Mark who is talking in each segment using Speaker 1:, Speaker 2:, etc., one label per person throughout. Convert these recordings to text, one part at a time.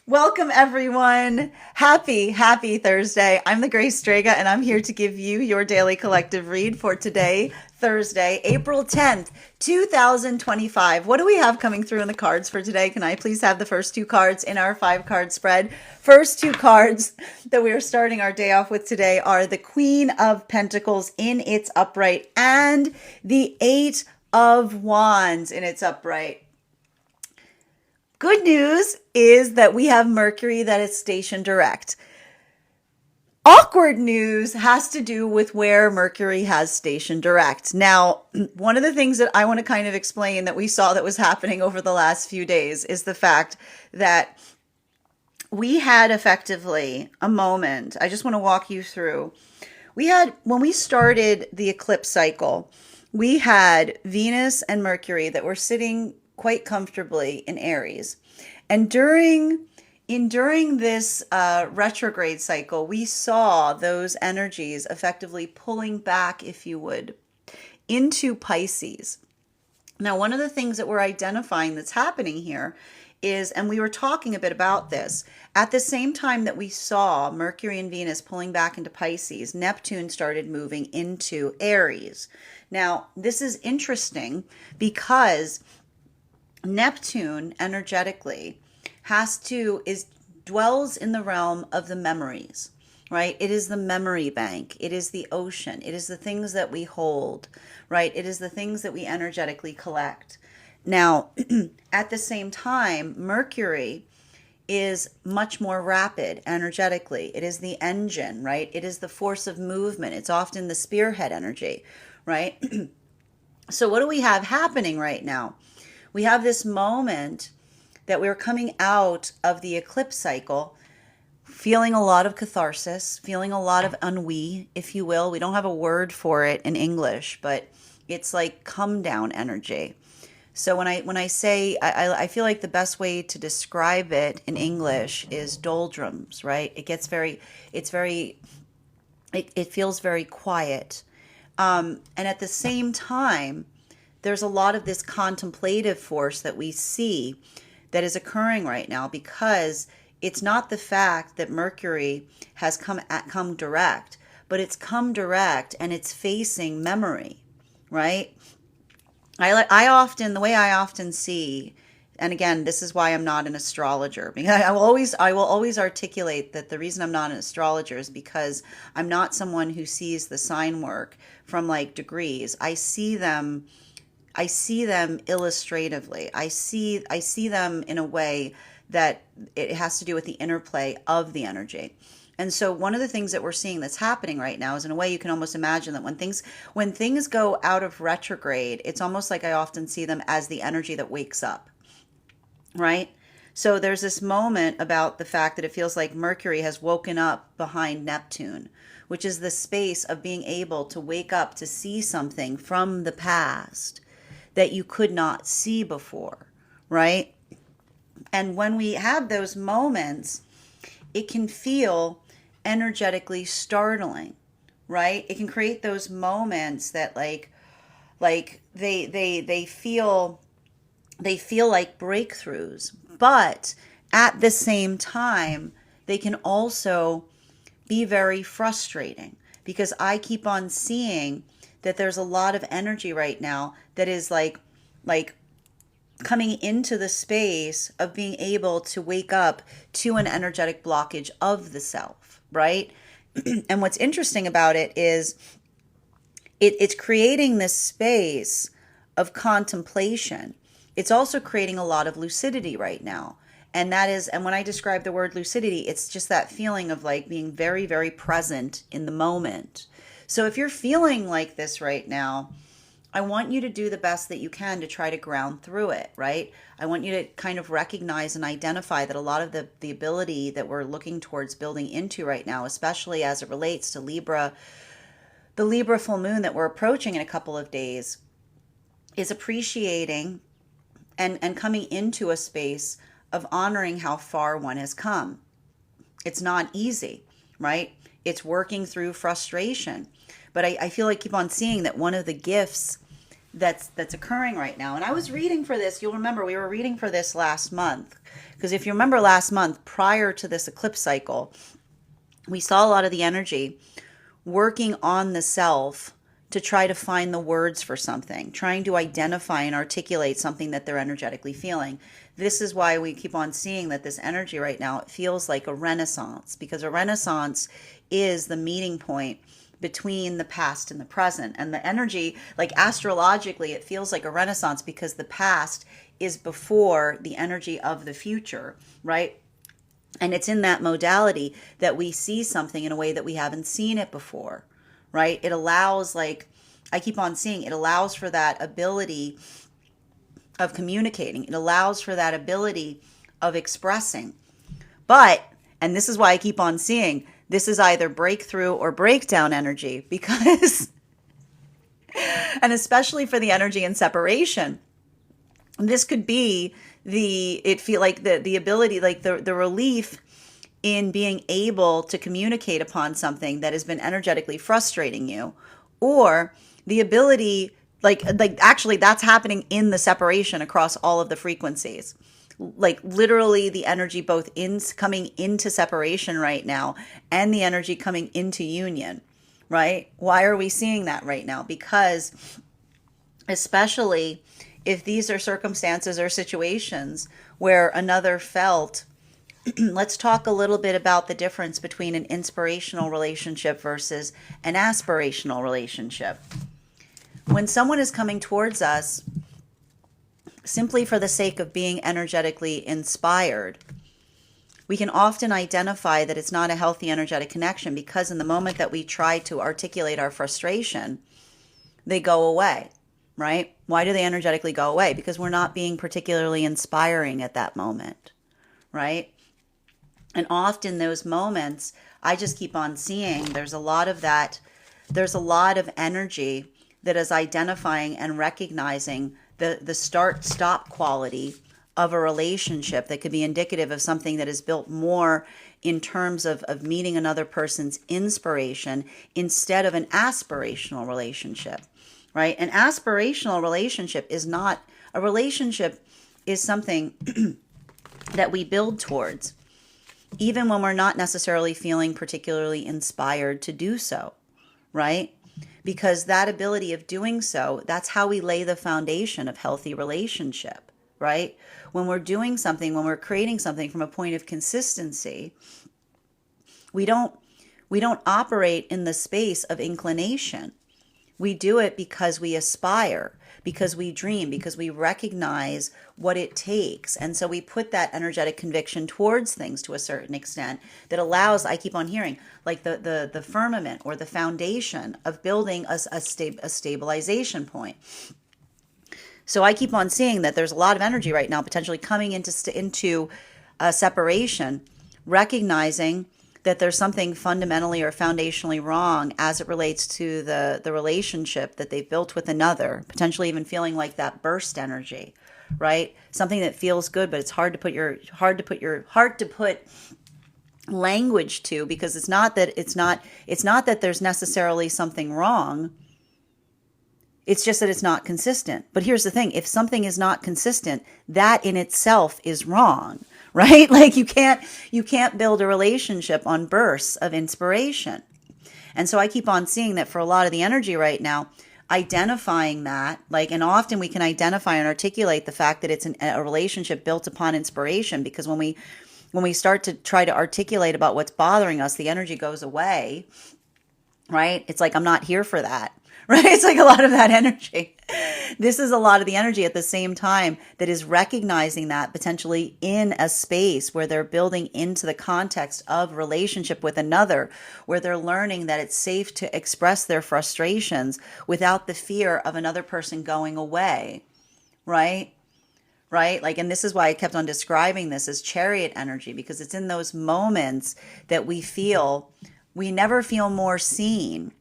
Speaker 1: Welcome, everyone. Happy Thursday. I'm the Grace Strega, and I'm here to give you your daily collective read for today, Thursday, April 10th, 2025. What do we have coming through in the cards for today? Can I please have the first two cards in our 5 card spread? First two cards that we are starting our day off with today are the Queen of Pentacles in its upright and the Eight of Wands in its upright. Good news is that we have Mercury that is stationed direct. Awkward news has to do with where Mercury has stationed direct. Now, one of the things that I want to kind of explain that we saw that was happening over the last few days is the fact that we had effectively a moment. I just want to walk you through. When we started the eclipse cycle, we had Venus and Mercury that were sitting quite comfortably in Aries. And during this retrograde cycle, we saw those energies effectively pulling back, if you would, into Pisces. Now, one of the things that we're identifying that's happening here is, and we were talking a bit about this, at the same time that we saw Mercury and Venus pulling back into Pisces, Neptune started moving into Aries. Now, this is interesting because Neptune energetically dwells in the realm of the memories, right? It is the memory bank. It is the ocean. It is the things that we hold, right? It is the things that we energetically collect. Now, at the same time, Mercury is much more rapid energetically. It is the engine, right? It is the force of movement. It's often the spearhead energy, right? So what do we have happening right now? We have this moment that we're coming out of the eclipse cycle, feeling a lot of catharsis, feeling a lot of ennui, if you will. We don't have a word for it in English, but it's like come down energy. So when I say, I feel like the best way to describe it in English is doldrums, right? It feels very quiet. And at the same time, there's a lot of this contemplative force that we see that is occurring right now, because it's not the fact that Mercury has come direct, but it's come direct and it's facing memory, right? The way I often see, and again, this is why I'm not an astrologer, because I will always articulate that the reason I'm not an astrologer is because I'm not someone who sees the sign work from like degrees. I see them illustratively. I see them in a way that it has to do with the interplay of the energy. And so one of the things that we're seeing that's happening right now is, in a way, you can almost imagine that when things go out of retrograde, it's almost like I often see them as the energy that wakes up, right? So there's this moment about the fact that it feels like Mercury has woken up behind Neptune, which is the space of being able to wake up to see something from the past that you could not see before, right? And when we have those moments, it can feel energetically startling, right? It can create those moments that like they feel like breakthroughs, but at the same time, they can also be very frustrating, because I keep on seeing that there's a lot of energy right now that is like coming into the space of being able to wake up to an energetic blockage of the self, right? And what's interesting about it is it's creating this space of contemplation. It's also creating a lot of lucidity right now. And when I describe the word lucidity, it's just that feeling of like being very, very present in the moment. So if you're feeling like this right now, I want you to do the best that you can to try to ground through it, right? I want you to kind of recognize and identify that a lot of the ability that we're looking towards building into right now, especially as it relates to Libra, the Libra full moon that we're approaching in a couple of days, is appreciating and coming into a space of honoring how far one has come. It's not easy, right? It's working through frustration. But I feel like I keep on seeing that one of the gifts that's occurring right now. And I was reading for this. You'll remember we were reading for this last month, because if you remember last month, prior to this eclipse cycle, we saw a lot of the energy working on the self to try to find the words for something, trying to identify and articulate something that they're energetically feeling. This is why we keep on seeing that this energy right now, it feels like a renaissance, because a renaissance is the meeting point between the past and the present. And the energy, like astrologically, it feels like a renaissance because the past is before the energy of the future, right? And it's in that modality that we see something in a way that we haven't seen it before, right? It allows, like I keep on seeing, it allows for that ability of communicating. It allows for that ability of expressing. But, and this is why I keep on seeing, this is either breakthrough or breakdown energy, because, and especially for the energy in separation, this could be the ability, like the relief in being able to communicate upon something that has been energetically frustrating you, or the ability, like actually that's happening in the separation across all of the frequencies. Like literally the energy both in coming into separation right now and the energy coming into union, right? Why are we seeing that right now? Because especially if these are circumstances or situations where another felt, let's talk a little bit about the difference between an inspirational relationship versus an aspirational relationship. When someone is coming towards us simply for the sake of being energetically inspired, we can often identify that it's not a healthy energetic connection, because in the moment that we try to articulate our frustration, they go away, right? Why do they energetically go away? Because we're not being particularly inspiring at that moment, right? And often those moments, I just keep on seeing there's a lot of that. There's a lot of energy that is identifying and recognizing the start-stop quality of a relationship that could be indicative of something that is built more in terms of meeting another person's inspiration instead of an aspirational relationship, right? An aspirational relationship is not a relationship, is something that we build towards, even when we're not necessarily feeling particularly inspired to do so, right? Because that ability of doing so, that's how we lay the foundation of healthy relationship, right? When we're doing something, when we're creating something from a point of consistency, we don't operate in the space of inclination. We do it because we aspire, because we dream, because we recognize what it takes. And so we put that energetic conviction towards things to a certain extent that allows, I keep on hearing, like the firmament or the foundation of building a stabilization point. So I keep on seeing that there's a lot of energy right now potentially coming into separation, recognizing that there's something fundamentally or foundationally wrong as it relates to the relationship that they've built with another, potentially even feeling like that burst energy, right? Something that feels good, but it's hard to put language to, because it's not that there's necessarily something wrong. It's just that it's not consistent. But here's the thing, if something is not consistent, that in itself is wrong, right? Like you can't build a relationship on bursts of inspiration. And so I keep on seeing that for a lot of the energy right now, identifying that, like, and often we can identify and articulate the fact that it's a relationship built upon inspiration, because when we start to try to articulate about what's bothering us, the energy goes away, right? It's like, I'm not here for that. Right? It's like a lot of that energy. This is a lot of the energy at the same time that is recognizing that potentially in a space where they're building into the context of relationship with another, where they're learning that it's safe to express their frustrations without the fear of another person going away. Right? Right? Like, and this is why I kept on describing this as chariot energy, because it's in those moments that we never feel more seen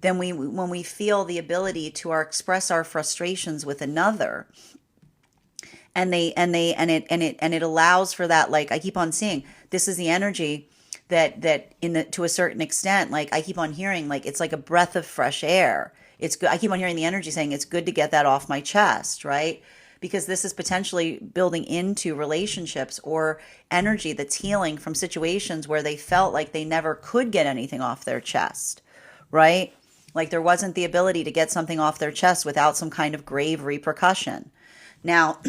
Speaker 1: than when we feel the ability to express our frustrations with another, and it allows for that. Like I keep on seeing, this is the energy that to a certain extent, like I keep on hearing, like it's like a breath of fresh air. It's good. I keep on hearing the energy saying it's good to get that off my chest, right? Because this is potentially building into relationships or energy that's healing from situations where they felt like they never could get anything off their chest, right? Like there wasn't the ability to get something off their chest without some kind of grave repercussion. Now,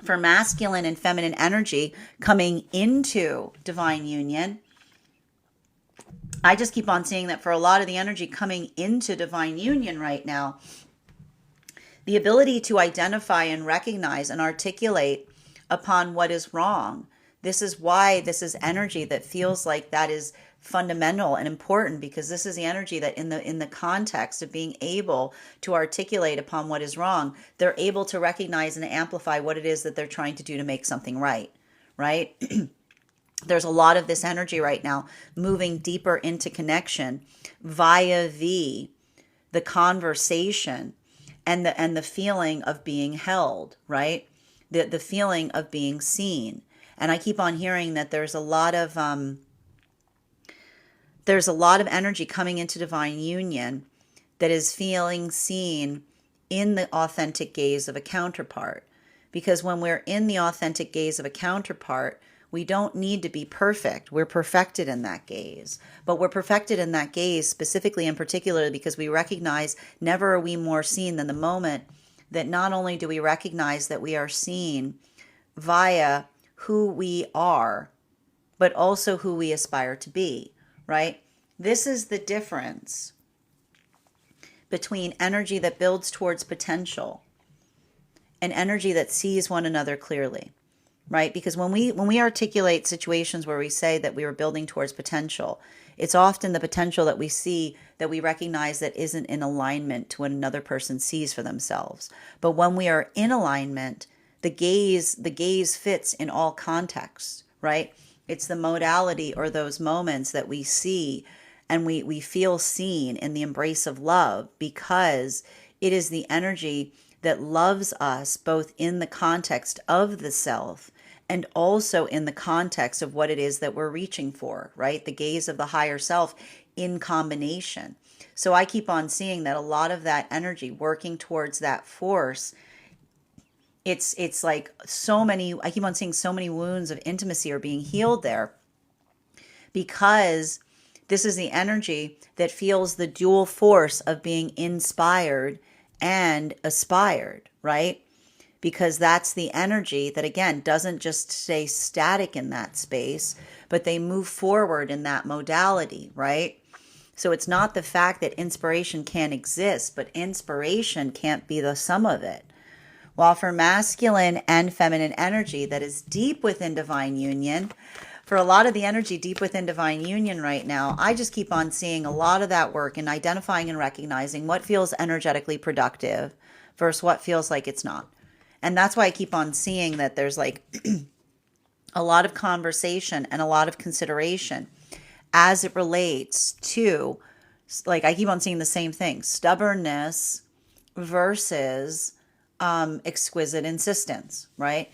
Speaker 1: for masculine and feminine energy coming into divine union, I just keep on seeing that for a lot of the energy coming into divine union right now, the ability to identify and recognize and articulate upon what is wrong. This is why this is energy that feels like that is fundamental and important, because this is the energy that in the context of being able to articulate upon what is wrong, they're able to recognize and amplify what it is that they're trying to do to make something right, right? There's a lot of this energy right now moving deeper into connection via the conversation and the feeling of being held, right? The feeling of being seen. And I keep on hearing that there's a lot of energy coming into divine union that is feeling seen in the authentic gaze of a counterpart. Because when we're in the authentic gaze of a counterpart, we don't need to be perfect. We're perfected in that gaze. But we're perfected in that gaze specifically and particularly because we recognize never are we more seen than the moment that not only do we recognize that we are seen via who we are, but also who we aspire to be, right? This is the difference between energy that builds towards potential and energy that sees one another clearly. Right? Because when we articulate situations where we say that we are building towards potential, it's often the potential that we see that we recognize that isn't in alignment to what another person sees for themselves. But when we are in alignment, the gaze fits in all contexts, right? It's the modality or those moments that we see and we feel seen in the embrace of love, because it is the energy that loves us both in the context of the self and also in the context of what it is that we're reaching for, right? The gaze of the higher self in combination. So I keep on seeing that a lot of that energy working towards that force, it's like so many, I keep on seeing so many wounds of intimacy are being healed there, because this is the energy that feels the dual force of being inspired and aspired, right? Because that's the energy that, again, doesn't just stay static in that space, but they move forward in that modality, right? So it's not the fact that inspiration can't exist, but inspiration can't be the sum of it. While for masculine and feminine energy that is deep within divine union, for a lot of the energy deep within divine union right now, I just keep on seeing a lot of that work in identifying and recognizing what feels energetically productive versus what feels like it's not. And that's why I keep on seeing that there's like a lot of conversation and a lot of consideration as it relates to, like, I keep on seeing the same thing, stubbornness versus exquisite insistence, right?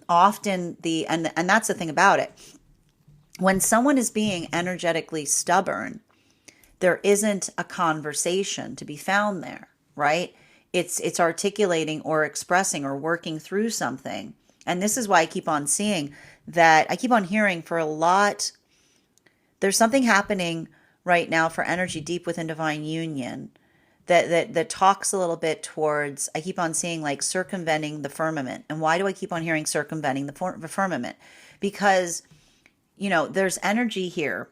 Speaker 1: Often and that's the thing about it. When someone is being energetically stubborn, there isn't a conversation to be found there, right? It's articulating or expressing or working through something. And this is why I keep on seeing that, I keep on hearing for a lot, there's something happening right now for energy deep within divine union that talks a little bit towards, I keep on seeing like circumventing the firmament. And why do I keep on hearing circumventing the firmament? Because, there's energy here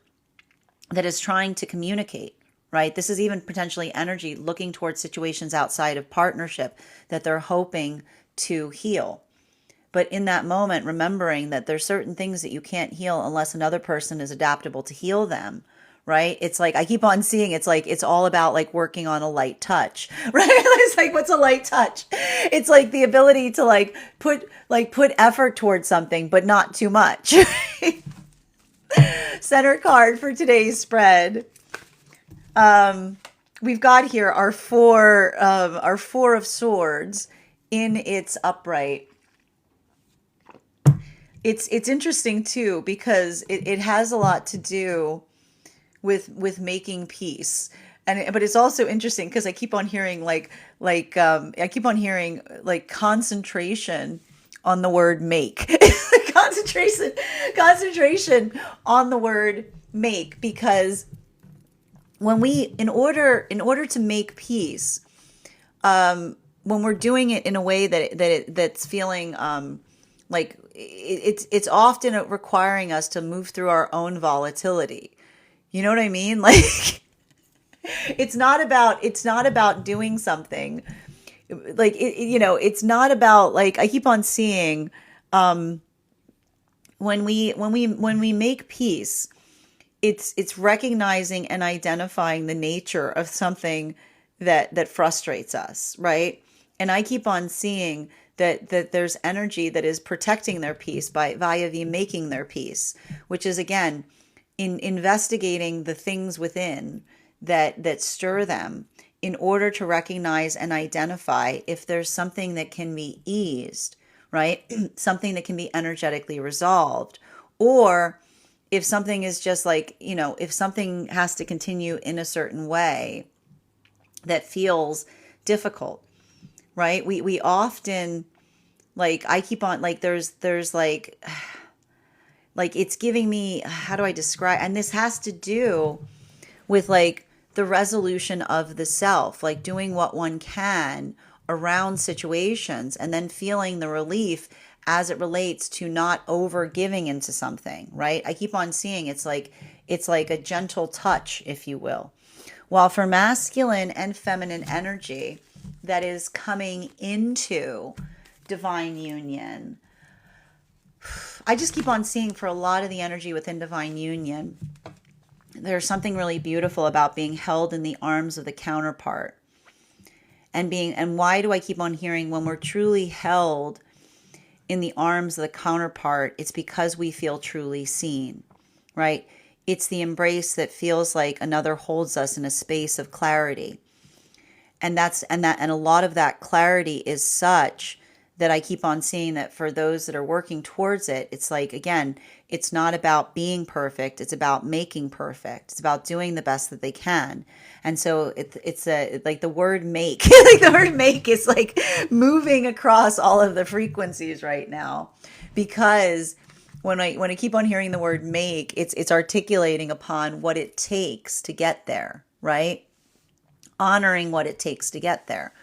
Speaker 1: that is trying to communicate, right? This is even potentially energy looking towards situations outside of partnership that they're hoping to heal. But in that moment, remembering that there's certain things that you can't heal unless another person is adaptable to heal them, right? It's like, I keep on seeing, it's like, it's all about like working on a light touch, right? It's like, what's a light touch? It's like the ability to put effort towards something, but not too much. Center card for today's spread. We've got here our four of swords in its upright. It's interesting too, because it has a lot to do with making peace. And but it's also interesting because I keep on hearing I keep on hearing like concentration on the word make. concentration concentration on the word make, because when we in order to make peace, when we're doing it in a way that's feeling like it's often requiring us to move through our own volatility. You know what I mean? Like it's not about doing something like it's not about, like, I keep on seeing when we make peace, it's recognizing and identifying the nature of something that frustrates us, right? And I keep on seeing that there's energy that is protecting their peace by via the making their peace, which is again in investigating the things within that stir them, in order to recognize and identify if there's something that can be eased, right? Something that can be energetically resolved, or if something is just like, if something has to continue in a certain way that feels difficult, right? We often, like, I keep on, like, there's like it's giving me, how do I describe, and this has to do with like the resolution of the self, like doing what one can around situations and then feeling the relief as it relates to not over giving into something, right? I keep on seeing it's like a gentle touch, if you will. While for masculine and feminine energy that is coming into divine union, I just keep on seeing for a lot of the energy within divine union, there's something really beautiful about being held in the arms of the counterpart. And why do I keep on hearing when we're truly held in the arms of the counterpart? It's because we feel truly seen, right? It's the embrace that feels like another holds us in a space of clarity. And a lot of that clarity is such that I keep on seeing that for those that are working towards it, it's like, again, it's not about being perfect. It's about making perfect. It's about doing the best that they can. And so it's like the word make, like the word make is like moving across all of the frequencies right now, because when I keep on hearing the word make, it's articulating upon what it takes to get there, right? Honoring what it takes to get there.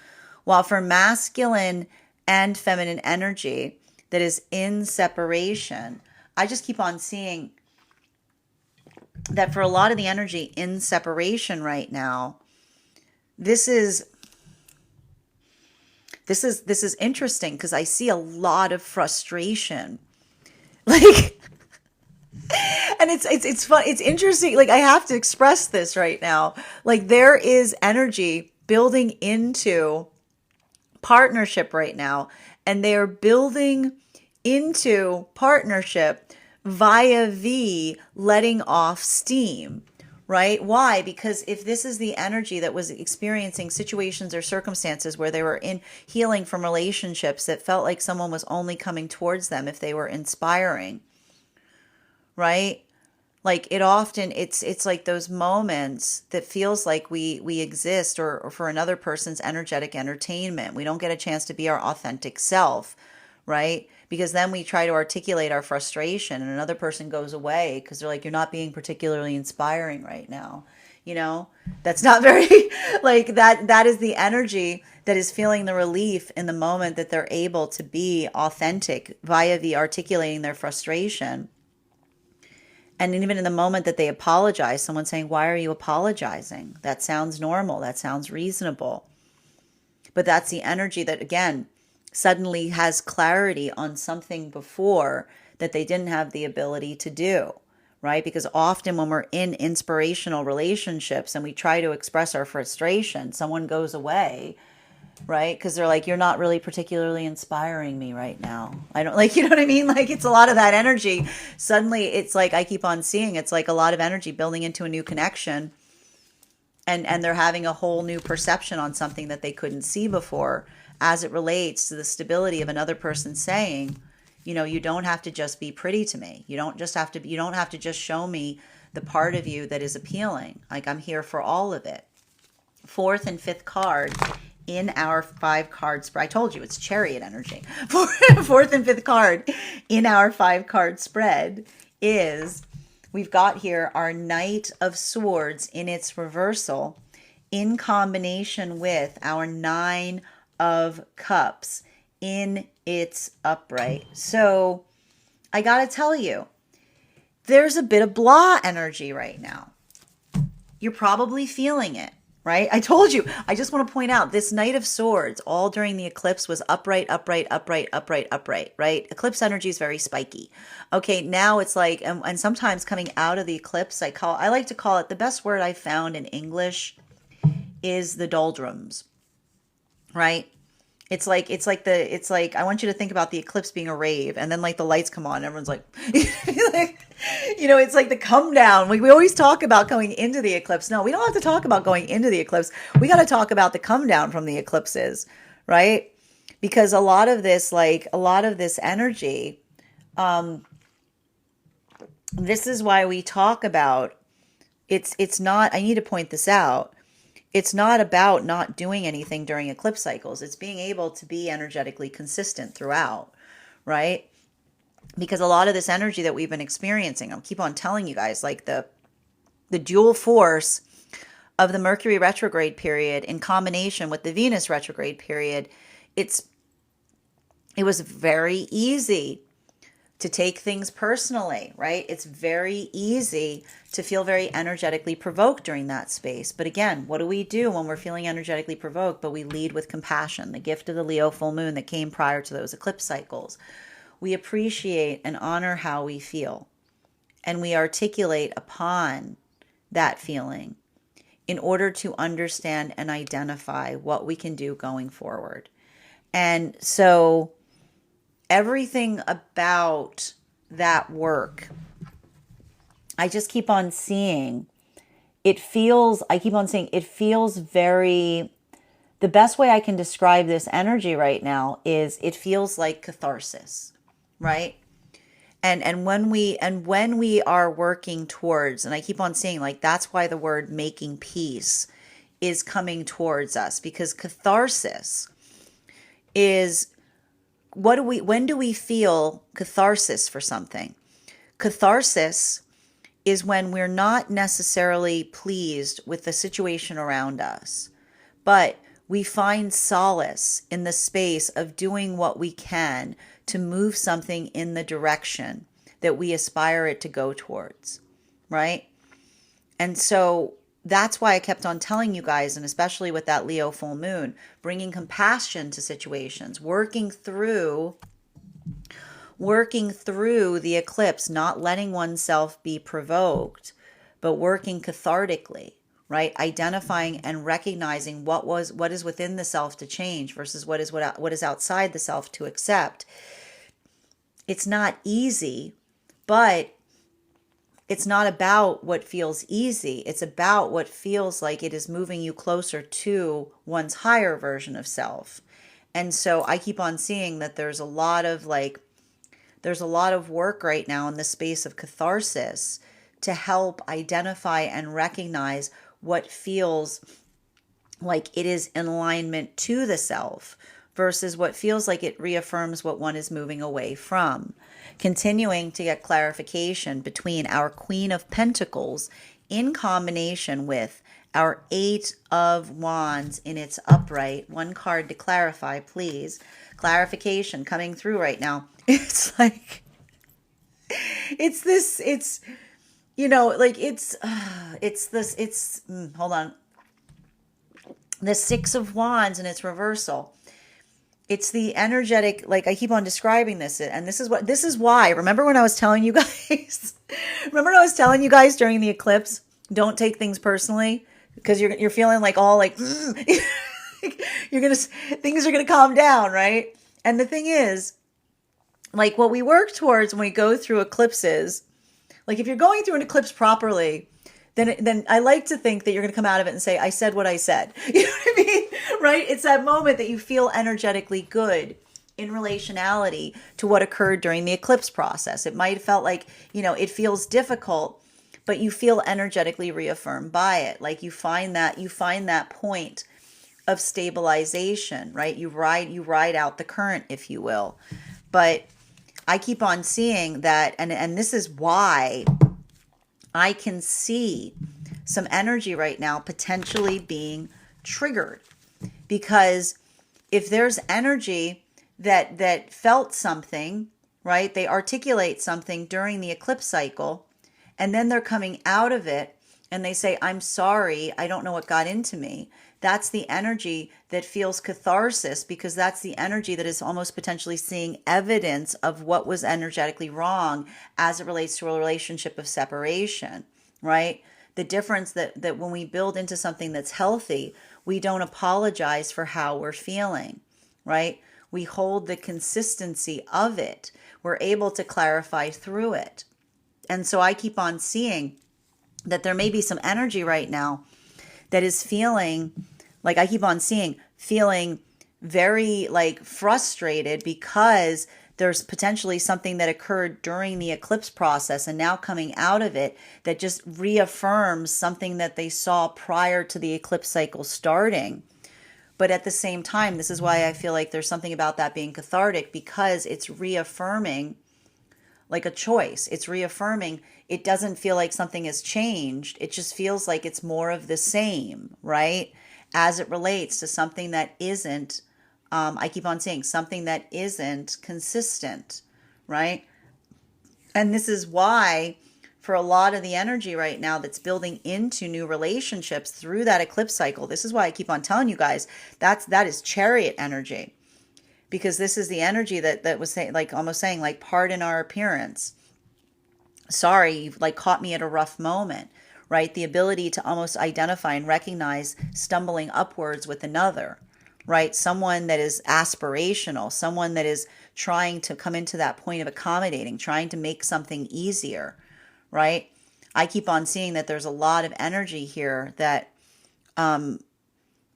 Speaker 1: While for masculine and feminine energy that is in separation, I just keep on seeing that for a lot of the energy in separation right now, this is interesting because I see a lot of frustration. Like, and it's fun, it's interesting, like I have to express this right now. Like, there is energy building into partnership right now, and they are building into partnership via the letting off steam, right? Why? Because if this is the energy that was experiencing situations or circumstances where they were in healing from relationships that felt like someone was only coming towards them if they were inspiring, right? Like it's like those moments that feels like we exist or for another person's energetic entertainment. We don't get a chance to be our authentic self, right? Because then we try to articulate our frustration and another person goes away because they're like, you're not being particularly inspiring right now. That's not very like that is the energy that is feeling the relief in the moment that they're able to be authentic via the articulating their frustration. And even in the moment that they apologize, someone saying, why are you apologizing? That sounds normal. That sounds reasonable. But that's the energy that, again, suddenly has clarity on something before that they didn't have the ability to do, right? Because often when we're in inspirational relationships and we try to express our frustration, someone goes away, right? Because they're like, you're not really particularly inspiring me right now. I don't like, you know what I mean? Like, it's a lot of that energy. Suddenly it's like, I keep on seeing, it's like a lot of energy building into a new connection. And they're having a whole new perception on something that they couldn't see before as it relates to the stability of another person saying, you don't have to just be pretty to me. You don't have to just show me the part of you that is appealing. Like, I'm here for all of it. fourth and fifth cards in our 5-card spread. I told you it's chariot energy. Fourth and fifth card in our 5-card spread is, we've got here our Knight of Swords in its reversal in combination with our 9 of Cups in its upright. So I got to tell you, there's a bit of blah energy right now. You're probably feeling it, right? I told you. I just want to point out this Knight of Swords all during the eclipse was upright, upright, upright, upright, upright, right? Eclipse energy is very spiky. Okay, now it's like, and sometimes coming out of the eclipse, I like to call it, the best word I've found in English is the doldrums, right? It's like I want you to think about the eclipse being a rave, and then like the lights come on, and everyone's like, it's like the come down. We always talk about going into the eclipse. No, we don't have to talk about going into the eclipse. We got to talk about the come down from the eclipses, right? Because a lot of this energy, this is why we talk about it's not, I need to point this out. It's not about not doing anything during eclipse cycles. It's being able to be energetically consistent throughout, right? Because a lot of this energy that we've been experiencing, I'll keep on telling you guys, like the dual force of the Mercury retrograde period in combination with the Venus retrograde period, it was very easy to take things personally, right? It's very easy to feel very energetically provoked during that space. But again, what do we do when we're feeling energetically provoked? But we lead with compassion, the gift of the Leo full moon that came prior to those eclipse cycles. We appreciate and honor how we feel, and we articulate upon that feeling in order to understand and identify what we can do going forward. And so everything about that work, I just keep on seeing, I keep on saying, it feels very, the best way I can describe this energy right now is it feels like catharsis, right? And when we are working towards, and I keep on saying, like, that's why the word making peace is coming towards us, because catharsis is, when do we feel catharsis for something? Catharsis is when we're not necessarily pleased with the situation around us, but we find solace in the space of doing what we can to move something in the direction that we aspire it to go towards, right? And so that's why I kept on telling you guys, and especially with that Leo full moon, bringing compassion to situations, working through the eclipse, not letting oneself be provoked, but working cathartically, right? Identifying and recognizing what is within the self to change versus what is outside the self to accept. It's not easy, but it's not about what feels easy. It's about what feels like it is moving you closer to one's higher version of self. And so I keep on seeing that there's a lot of work right now in the space of catharsis to help identify and recognize what feels like it is in alignment to the self versus what feels like it reaffirms what one is moving away from. Continuing to get clarification between our Queen of Pentacles in combination with our 8 of Wands in its upright. One card to clarify, please. Clarification coming through right now. It's like, hold on. The 6 of Wands in its reversal. It's the energetic, like I keep on describing this, and this is why, remember when I was telling you guys, during the eclipse, don't take things personally, because you're feeling like all like, things are gonna calm down, right? And the thing is, like, what we work towards when we go through eclipses, like if you're going through an eclipse properly, then I like to think that you're going to come out of it and say, I said what I said. You know what I mean? Right? It's that moment that you feel energetically good in relationality to what occurred during the eclipse process. It might have felt like, it feels difficult, but you feel energetically reaffirmed by it. Like you find that point of stabilization, right? You ride out the current, if you will. But I keep on seeing that, and this is why I can see some energy right now potentially being triggered, because if there's energy that felt something, right? They articulate something during the eclipse cycle, and then they're coming out of it and they say, I'm sorry, I don't know what got into me. That's the energy that feels catharsis, because that's the energy that is almost potentially seeing evidence of what was energetically wrong as it relates to a relationship of separation, right? The difference that when we build into something that's healthy, we don't apologize for how we're feeling, right? We hold the consistency of it. We're able to clarify through it. And so I keep on seeing that there may be some energy right now that is feeling, like I keep on seeing, feeling very like frustrated because there's potentially something that occurred during the eclipse process and now coming out of it that just reaffirms something that they saw prior to the eclipse cycle starting. But at the same time, this is why I feel like there's something about that being cathartic, because it's reaffirming like a choice. It's reaffirming. It doesn't feel like something has changed. It just feels like it's more of the same, right? As it relates to something that isn't, I keep on saying something that isn't consistent, right? And this is why for a lot of the energy right now that's building into new relationships through that eclipse cycle, this is why I keep on telling you guys that is chariot energy, because this is the energy that was saying, like almost saying like, pardon our appearance. Sorry, you've like caught me at a rough moment, right? The ability to almost identify and recognize stumbling upwards with another, right? Someone that is aspirational, someone that is trying to come into that point of accommodating, trying to make something easier, right? I keep on seeing that there's a lot of energy here that,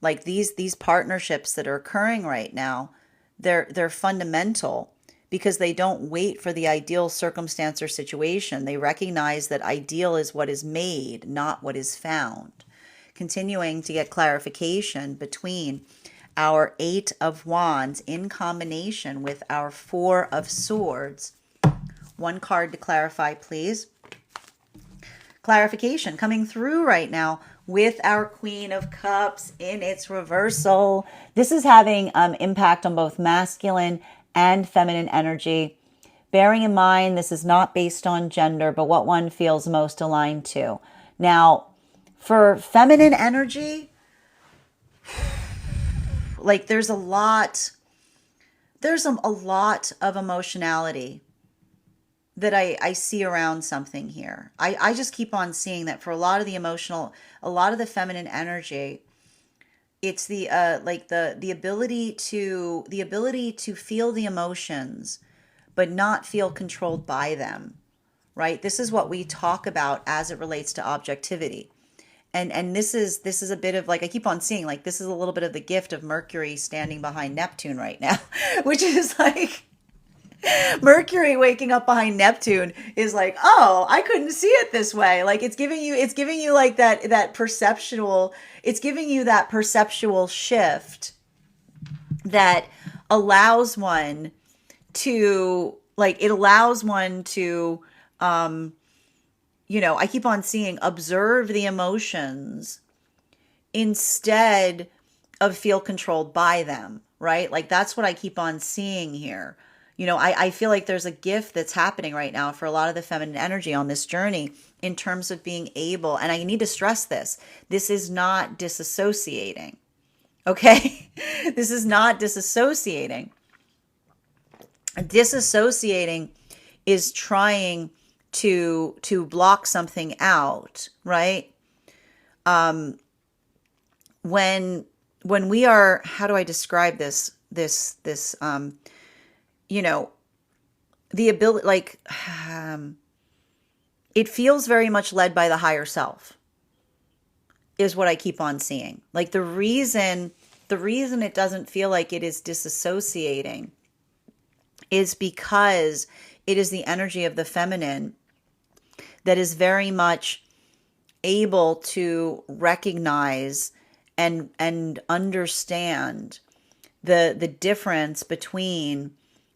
Speaker 1: like these partnerships that are occurring right now, they're fundamental because they don't wait for the ideal circumstance or situation. They recognize that ideal is what is made, not what is found. Continuing to get clarification between our Eight of Wands in combination with our Four of Swords. One card to clarify, please. Clarification coming through right now with our Queen of Cups in its reversal. This is having impact on both masculine and feminine energy. Bearing in mind, this is not based on gender, but what one feels most aligned to. Now, for feminine energy, like there's a lot of emotionality that I see around something here. I just keep on seeing that for a lot of the emotional, a lot of the feminine energy, it's the like the ability to feel the emotions but not feel controlled by them, right? This is what we talk about as it relates to objectivity. And this is a bit of like, I keep on seeing like this is a little bit of the gift of Mercury standing behind Neptune right now, which is like Mercury waking up behind Neptune is like, oh, I couldn't see it this way. Like it's giving you like that perceptual, it's giving you that perceptual shift that allows one to like, it allows one to, I keep on seeing observe the emotions instead of feel controlled by them, right? Like that's what I keep on seeing here. I feel like there's a gift that's happening right now for a lot of the feminine energy on this journey in terms of being able, and I need to stress this is not disassociating, okay? This is not disassociating. Disassociating is trying to block something out, right? When we are, how do I describe this, the ability, like, it feels very much led by the higher self is what I keep on seeing. Like the reason it doesn't feel like it is disassociating is because it is the energy of the feminine that is very much able to recognize and understand the difference between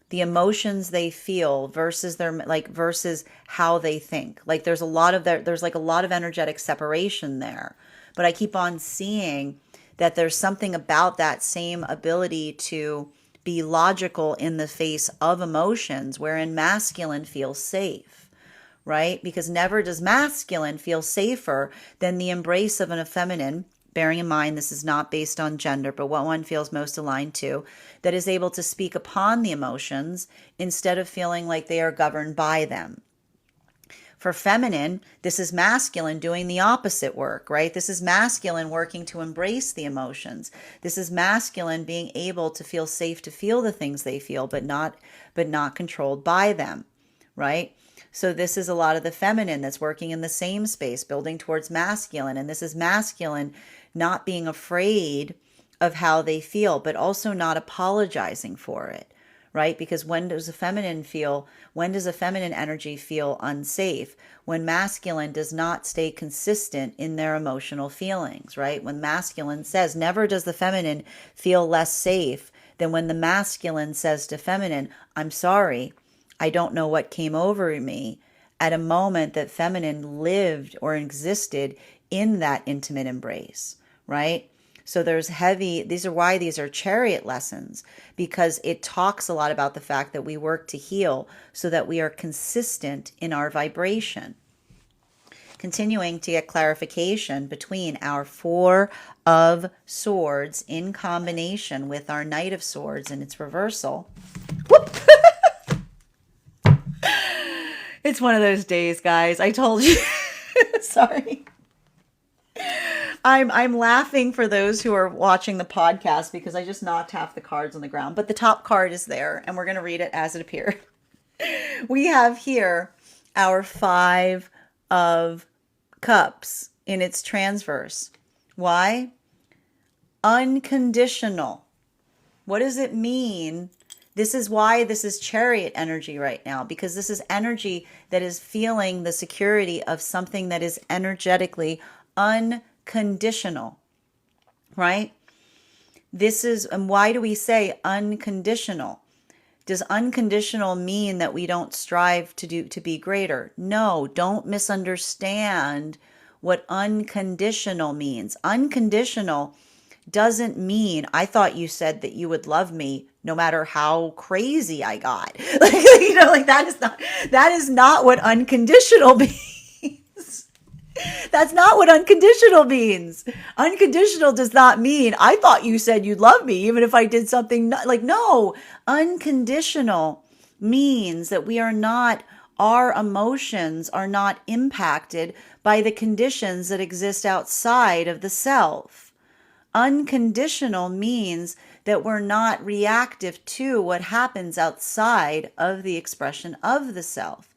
Speaker 1: the emotions they feel versus versus how they think. Like there's like a lot of energetic separation there. But I keep on seeing that there's something about that same ability to be logical in the face of emotions, wherein masculine feels safe, right? Because never does masculine feel safer than the embrace of an feminine, bearing in mind this is not based on gender, but what one feels most aligned to, that is able to speak upon the emotions instead of feeling like they are governed by them. For feminine, this is masculine doing the opposite work, right? This is masculine working to embrace the emotions. This is masculine being able to feel safe to feel the things they feel, but not controlled by them, right? So this is a lot of the feminine that's working in the same space, building towards masculine. And this is masculine not being afraid of how they feel, but also not apologizing for it, right? Because when does a feminine energy feel unsafe? When masculine does not stay consistent in their emotional feelings, right? When masculine says, never does the feminine feel less safe than when the masculine says to feminine, I'm sorry, I don't know what came over me at a moment that feminine lived or existed in that intimate embrace, right? So these are why these are chariot lessons, because it talks a lot about the fact that we work to heal so that we are consistent in our vibration. Continuing to get clarification between our Four of Swords in combination with our Knight of Swords and its reversal. Whoop! It's one of those days, guys. I told you. Sorry. I'm laughing for those who are watching the podcast because I just knocked half the cards on the ground. But the top card is there, and we're going to read it as it appeared. We have here our Five of Cups in its transverse. Why? Unconditional. What does it mean? This is why this is chariot energy right now, because this is energy that is feeling the security of something that is energetically unconditional, right? And why do we say unconditional? Does unconditional mean that we don't strive to be greater? No, don't misunderstand what unconditional means. Unconditional doesn't mean, I thought you said that you would love me no matter how crazy I got. That is not what unconditional means. That's not what unconditional means. Unconditional does not mean, I thought you said you'd love me even if I did something no. Unconditional means that our emotions are not impacted by the conditions that exist outside of the self. Unconditional means that we're not reactive to what happens outside of the expression of the self.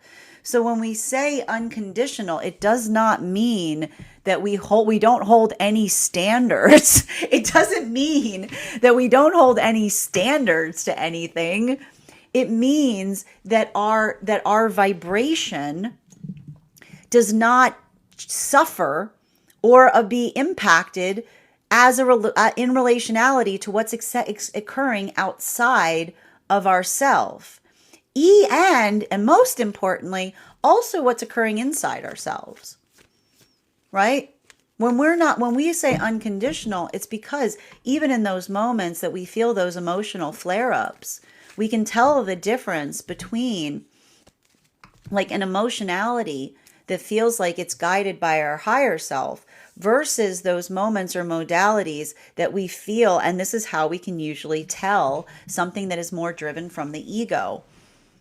Speaker 1: So when we say unconditional, it does not mean that we don't hold any standards. It doesn't mean that we don't hold any standards to anything. It means that our vibration does not suffer or be impacted in relationality to what's occurring outside of ourself. And most importantly, also what's occurring inside ourselves, right? When we say unconditional, it's because even in those moments that we feel those emotional flare-ups, we can tell the difference between like an emotionality that feels like it's guided by our higher self versus those moments or modalities that we feel, and this is how we can usually tell something that is more driven from the ego,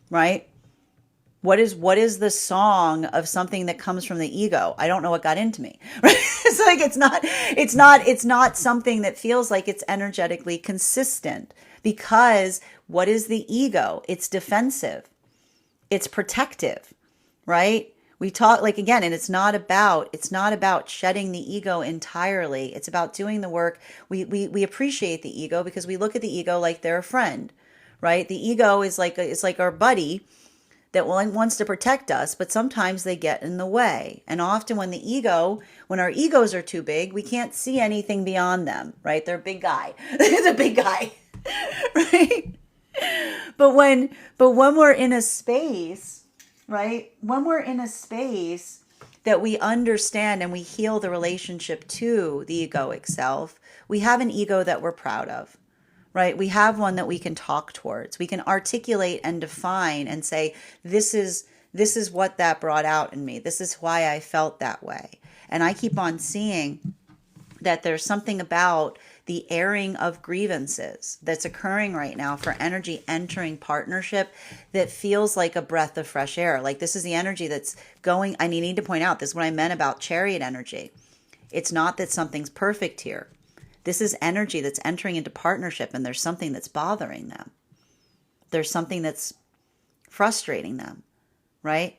Speaker 1: right? What is the song of something that comes from the ego? I don't know what got into me. Right? It's like it's not something that feels like it's energetically consistent, because what is the ego? It's defensive. It's protective, right? We talk again, and it's not about shedding the ego entirely. It's about doing the work. We appreciate the ego because we look at the ego like they're a friend, right? The ego is like our buddy that wants to protect us, but sometimes they get in the way. And often when our egos are too big, we can't see anything beyond them, right? They're a big guy. It's a big guy, right? But when we're in a space, right? When we're in a space that we understand and we heal the relationship to the egoic self, we have an ego that we're proud of, right? We have one that we can talk towards. We can articulate and define and say, this is what that brought out in me. This is why I felt that way. And I keep on seeing that there's something about the airing of grievances that's occurring right now for energy entering partnership that feels like a breath of fresh air. Like this is the energy that's going. I need to point out, this is what I meant about chariot energy. It's not that something's perfect here. This is energy that's entering into partnership, and there's something that's bothering them. There's something that's frustrating them, right?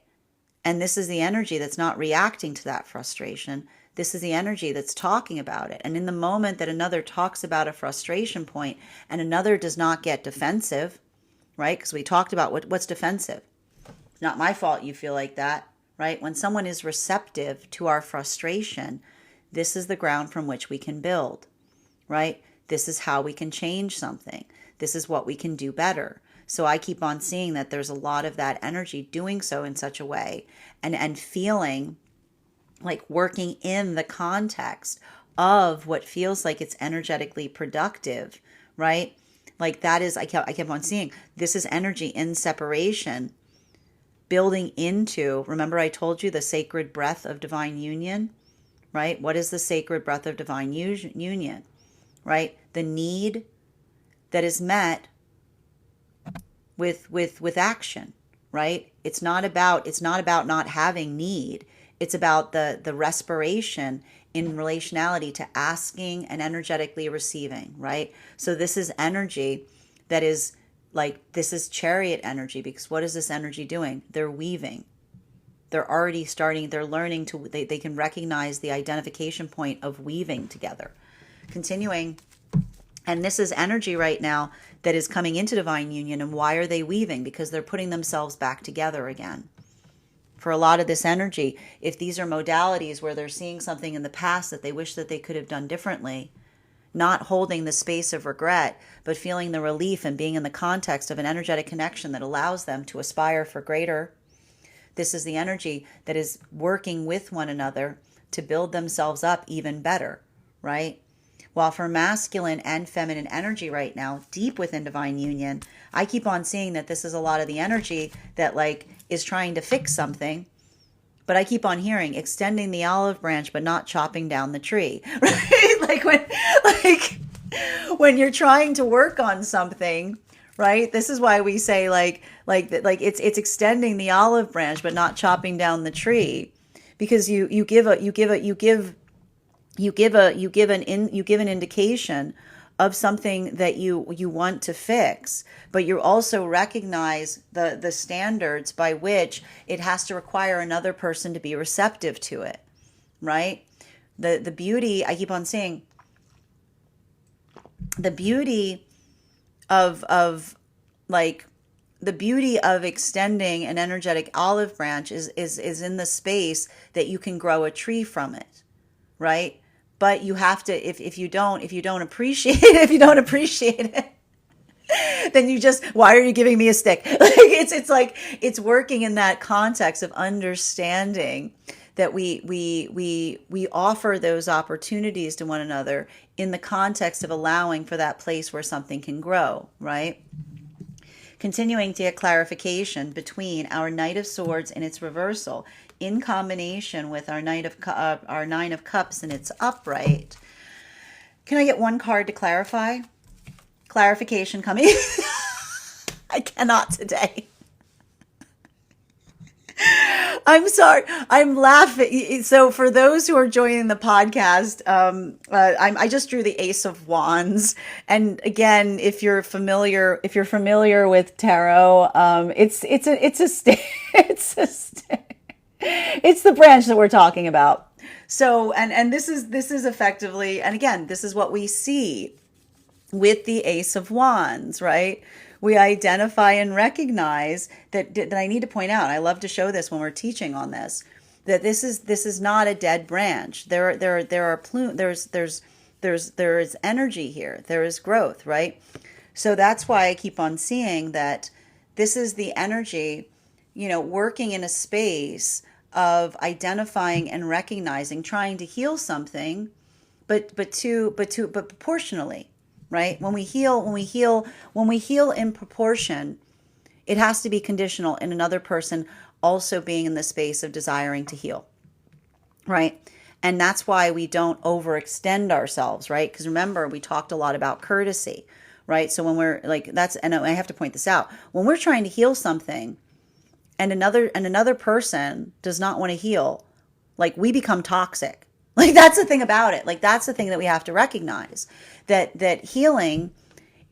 Speaker 1: And this is the energy that's not reacting to that frustration. This is the energy that's talking about it. And in the moment that another talks about a frustration point and another does not get defensive, right? Because we talked about what's defensive. It's not my fault you feel like that, right? When someone is receptive to our frustration, this is the ground from which we can build, right? This is how we can change something. This is what we can do better. So I keep on seeing that there's a lot of that energy doing so in such a way and feeling like working in the context of what feels like it's energetically productive, right? Like that is, I kept on seeing, this is energy in separation, building into, remember I told you the sacred breath of divine union, right? What is the sacred breath of divine union, right? The need that is met with action, right? It's not about not having need. It's about the respiration in relationality to asking and energetically receiving, right? So this is energy that is like, this is chariot energy, because what is this energy doing? They're weaving. They're already starting, they're learning to, they can recognize the identification point of weaving together. Continuing, and this is energy right now that is coming into divine union. And why are they weaving? Because they're putting themselves back together again. For a lot of this energy, if these are modalities where they're seeing something in the past that they wish that they could have done differently, not holding the space of regret, but feeling the relief and being in the context of an energetic connection that allows them to aspire for greater. This is the energy that is working with one another to build themselves up even better, right? While for masculine and feminine energy right now, deep within divine union, I keep on seeing that this is a lot of the energy that like is trying to fix something, but I keep on hearing extending the olive branch but not chopping down the tree, right? When you're trying to work on something, right? This is why we say it's extending the olive branch but not chopping down the tree, because you give an indication of something that you want to fix, but you also recognize the standards by which it has to require another person to be receptive to it, right? The beauty, I keep on saying, the beauty of extending an energetic olive branch is in the space that you can grow a tree from it, right? But you have to, if you don't appreciate it, then you just, why are you giving me a stick? It's working in that context of understanding that we offer those opportunities to one another in the context of allowing for that place where something can grow, right? Continuing to get clarification between our Knight of Swords in its reversal in combination with our Nine of Cups in its upright. Can I get one card to clarify? Clarification coming. I cannot today. I'm sorry. I'm laughing. So for those who are joining the podcast, I just drew the Ace of Wands. And again, if you're familiar with tarot, it's the branch that we're talking about. So, and this is effectively, and again, this is what we see with the Ace of Wands, right? we identify and recognize that I need to point out, I love to show this when we're teaching on this, that this is not a dead branch. There are there is energy here. There is growth, right? So that's why I keep on seeing that this is the energy, working in a space of identifying and recognizing, trying to heal something, but proportionally, right? When we heal in proportion, it has to be conditional in another person also being in the space of desiring to heal, right? And that's why we don't overextend ourselves, right? Because remember, we talked a lot about courtesy, right? So when we're like, and I have to point this out, when we're trying to heal something and another person does not want to heal, like, we become toxic. Like, that's the thing about it. Like, that's the thing that we have to recognize, that healing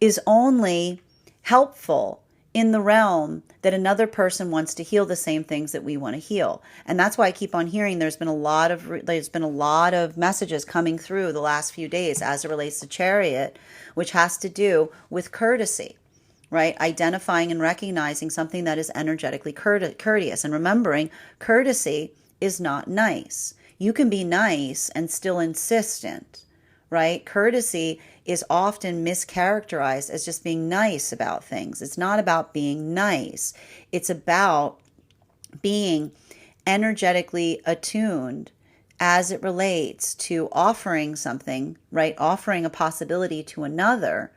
Speaker 1: is only helpful in the realm that another person wants to heal the same things that we want to heal. And that's why I keep on hearing there's been a lot of messages coming through the last few days as it relates to Chariot, which has to do with courtesy, right? Identifying and recognizing something that is energetically courteous, and remembering courtesy is not nice. You can be nice and still insistent, right? Courtesy is often mischaracterized as just being nice about things. It's not about being nice. It's about being energetically attuned as it relates to offering something, right? Offering a possibility to another,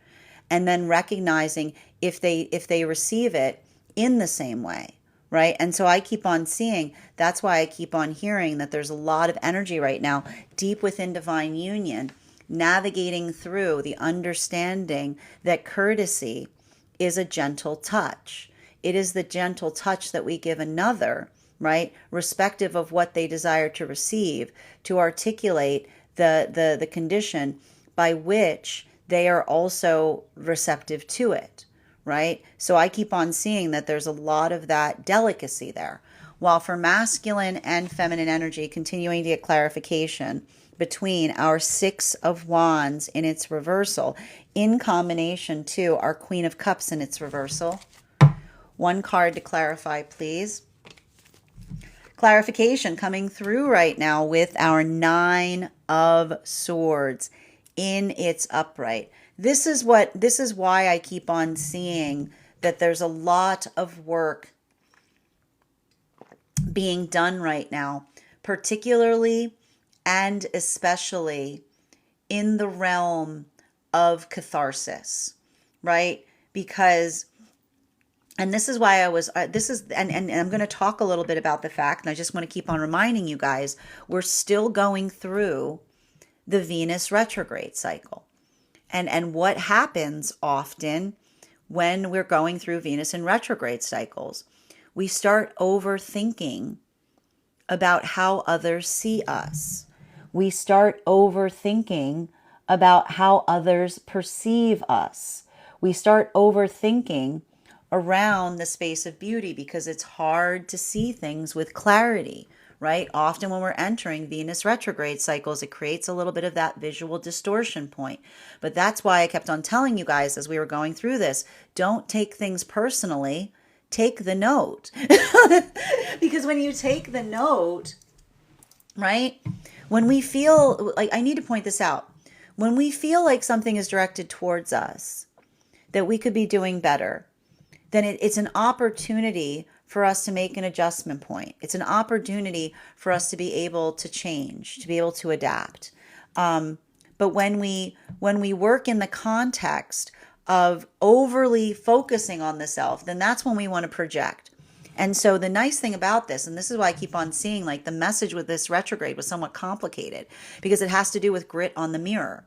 Speaker 1: and then recognizing if they receive it in the same way, right? And so I keep on seeing, that's why I keep on hearing that there's a lot of energy right now deep within divine union, navigating through the understanding that courtesy is a gentle touch. It is the gentle touch that we give another, right? Respective of what they desire to receive, to articulate the condition by which they are also receptive to it, right? So I keep on seeing that there's a lot of that delicacy there. While for masculine and feminine energy, continuing to get clarification between our Six of Wands in its reversal, in combination to our Queen of Cups in its reversal. One card to clarify, please. Clarification coming through right now with our Nine of Swords in its upright. This is why I keep on seeing that there's a lot of work being done right now, particularly and especially in the realm of catharsis, right? Because, and this is why and I'm going to talk a little bit about the fact, and I just want to keep on reminding you guys, we're still going through the Venus retrograde cycle. And what happens often when we're going through Venus in retrograde cycles, we start overthinking about how others see us. We start overthinking about how others perceive us. We start overthinking around the space of beauty because it's hard to see things with clarity, right? Often when we're entering Venus retrograde cycles, it creates a little bit of that visual distortion point. But that's why I kept on telling you guys as we were going through this, don't take things personally. Take the note. Because when you take the note, right? When we feel like, I need to point this out, when we feel like something is directed towards us, that we could be doing better, then it's an opportunity for us to make an adjustment point. It's an opportunity for us to be able to change, to be able to adapt. But when we work in the context of overly focusing on the self, then that's when we want to project. And so the nice thing about this, and this is why I keep on seeing like the message with this retrograde was somewhat complicated, because it has to do with grit on the mirror,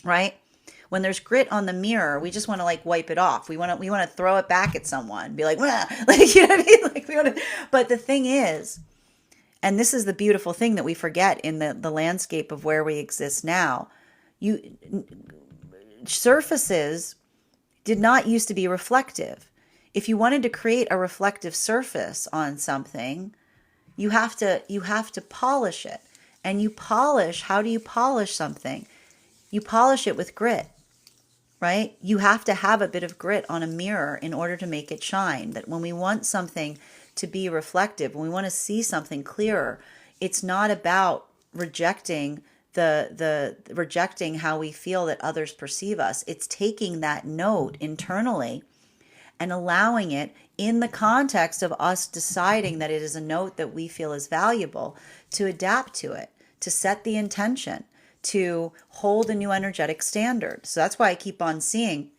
Speaker 1: right? When there's grit on the mirror, we just want to like wipe it off. We want to throw it back at someone, be like, wah! Like, you know what I mean? Like, we want to. But the thing is, and this is the beautiful thing that we forget in the landscape of where we exist now, surfaces did not used to be reflective. If you wanted to create a reflective surface on something, you have to polish it. And how do you polish something? You polish it with grit, right? You have to have a bit of grit on a mirror in order to make it shine. That when we want something to be reflective, when we want to see something clearer, it's not about rejecting the rejecting how we feel that others perceive us. It's taking that note internally and allowing it in the context of us deciding that it is a note that we feel is valuable, to adapt to it, to set the intention, to hold a new energetic standard. So that's why I keep on seeing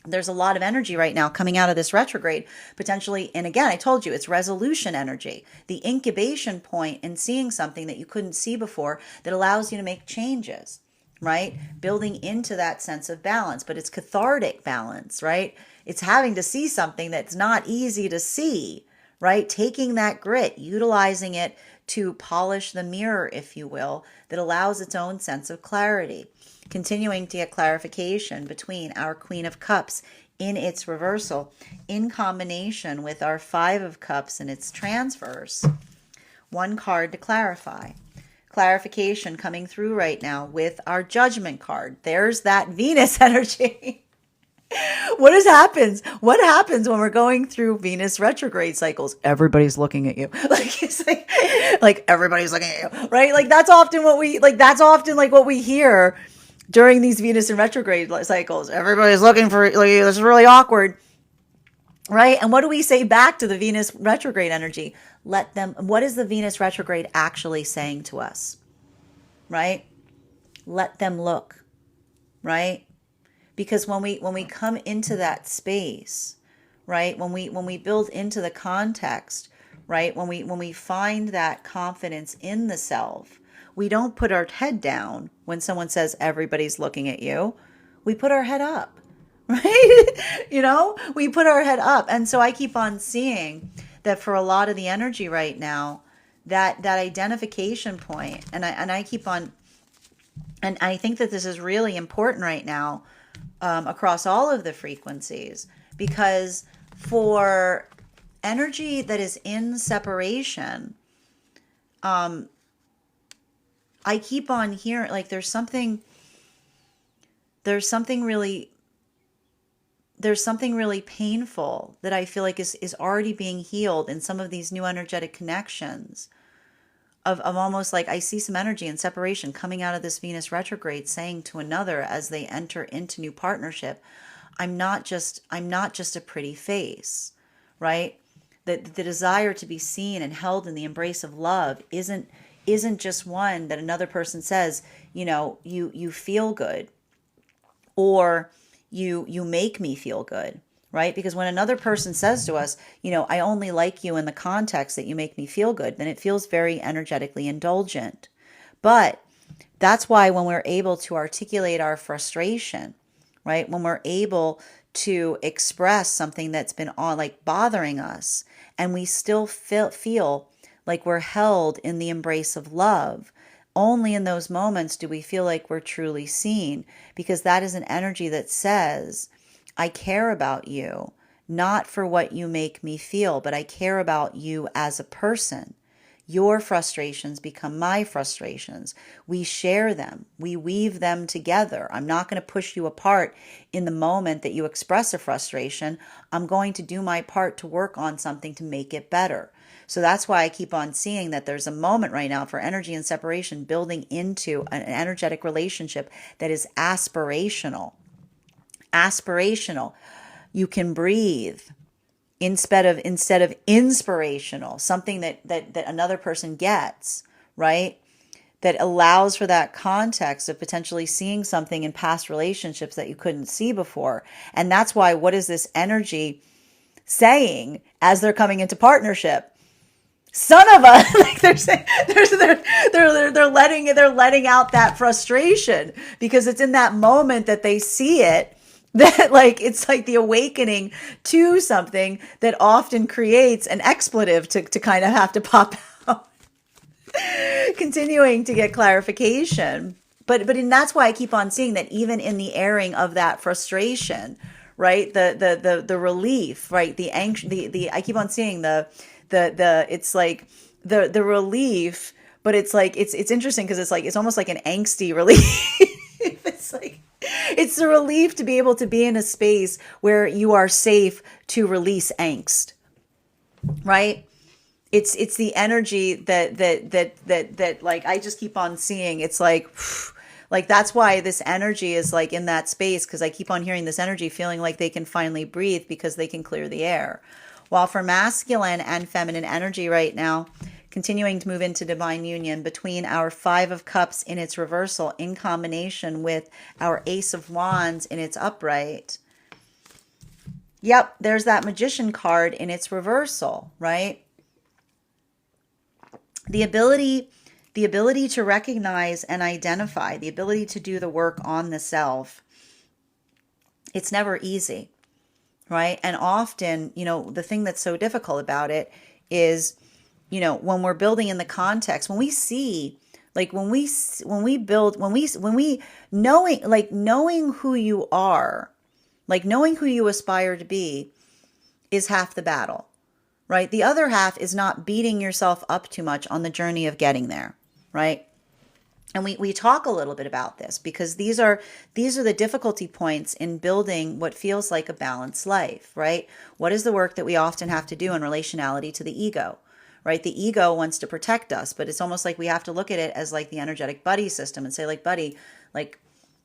Speaker 1: there's a lot of energy right now coming out of this retrograde, potentially. And again, I told you, it's resolution energy, the incubation point in seeing something that you couldn't see before that allows you to make changes, right? Building into that sense of balance, but it's cathartic balance, right? It's having to see something that's not easy to see, right? Taking that grit, utilizing it to polish the mirror, if you will, that allows its own sense of clarity. Continuing to get clarification between our Queen of Cups in its reversal in combination with our Five of Cups in its transverse. One card to clarify. Clarification coming through right now with our Judgment card. There's that Venus energy. What happens? What happens when we're going through Venus retrograde cycles? Everybody's looking at you. Like it's like everybody's looking at you, right? Like that's often what we what we hear during these Venus and retrograde cycles. Everybody's looking for, like, this is really awkward, right? And what do we say back to the Venus retrograde energy? Let them. What is the Venus retrograde actually saying to us? Right? Let them look, right? Because when we come into that space, right, when we build into the context, right, when we find that confidence in the self, we don't put our head down when someone says everybody's looking at you. We put our head up, right? We put our head up. And so I keep on seeing that for a lot of the energy right now, that identification point, and I keep on, and I think that this is really important right now, across all of the frequencies, because for energy that is in separation, I keep on hearing, like, there's something really painful that I feel like is already being healed in some of these new energetic connections of almost like I see some energy and separation coming out of this Venus retrograde saying to another as they enter into new partnership, I'm not just a pretty face, right? That the desire to be seen and held in the embrace of love isn't just one that another person says, you feel good, or you make me feel good, right? Because when another person says to us, I only like you in the context that you make me feel good, then it feels very energetically indulgent. But that's why when we're able to articulate our frustration, right? When we're able to express something that's been bothering us, and we still feel like we're held in the embrace of love, only in those moments do we feel like we're truly seen, because that is an energy that says, I care about you, not for what you make me feel, but I care about you as a person. Your frustrations become my frustrations. We share them. We weave them together. I'm not going to push you apart in the moment that you express a frustration. I'm going to do my part to work on something to make it better. So that's why I keep on seeing that there's a moment right now for energy and separation building into an energetic relationship that is aspirational. Aspirational. You can breathe instead of inspirational, something that another person gets, right? That allows for that context of potentially seeing something in past relationships that you couldn't see before. And that's why, what is this energy saying as they're coming into partnership? Son of a, like they're saying, they're letting out that frustration, because it's in that moment that they see it, that it's like the awakening to something that often creates an expletive to kind of have to pop out. Continuing to get clarification, and that's why I keep on seeing that even in the airing of that frustration, right? The relief, right? The I keep on seeing the it's like the relief, but it's like it's interesting because it's almost like an angsty relief. It's the relief to be able to be in a space where you are safe to release angst, right? It's the energy that like I just keep on seeing. It's like that's why this energy is like in that space, because I keep on hearing this energy feeling like they can finally breathe because they can clear the air. While for masculine and feminine energy right now, continuing to move into divine union between our Five of Cups in its reversal in combination with our Ace of Wands in its upright. Yep, there's that Magician card in its reversal, right? The ability to recognize and identify, the ability to do the work on the self, it's never easy, right? And often, the thing that's so difficult about it is, when we're building in the context, when we see, like when we build, when we knowing who you are, like knowing who you aspire to be is half the battle, right? The other half is not beating yourself up too much on the journey of getting there, right? And we talk a little bit about this because these are the difficulty points in building what feels like a balanced life, right? What is the work that we often have to do in relationality to the ego, right? The ego wants to protect us, but it's almost like we have to look at it as like the energetic buddy system and say, like, buddy, like,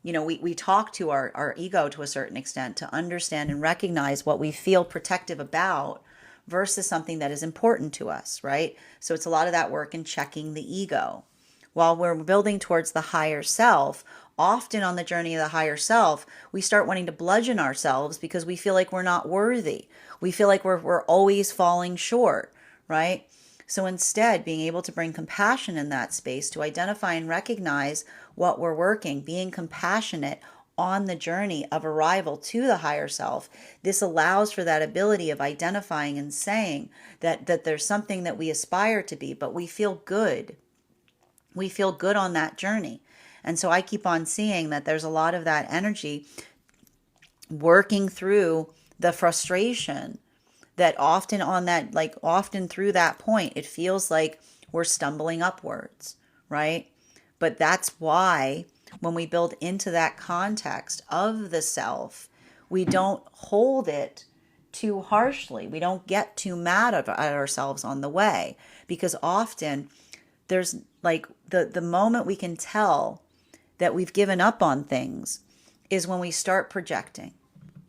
Speaker 1: we talk to our ego to a certain extent to understand and recognize what we feel protective about versus something that is important to us, right? So it's a lot of that work in checking the ego. While we're building towards the higher self, often on the journey of the higher self, we start wanting to bludgeon ourselves because we feel like we're not worthy. We feel like we're always falling short, right? So instead, being able to bring compassion in that space to identify and recognize what we're working, being compassionate on the journey of arrival to the higher self, this allows for that ability of identifying and saying that there's something that we aspire to be, but we feel good. We feel good on that journey. And so I keep on seeing that there's a lot of that energy working through the frustration that often through that point, it feels like we're stumbling upwards, right? But that's why when we build into that context of the self, we don't hold it too harshly. We don't get too mad at ourselves on the way, because often there's like the moment we can tell that we've given up on things is when we start projecting,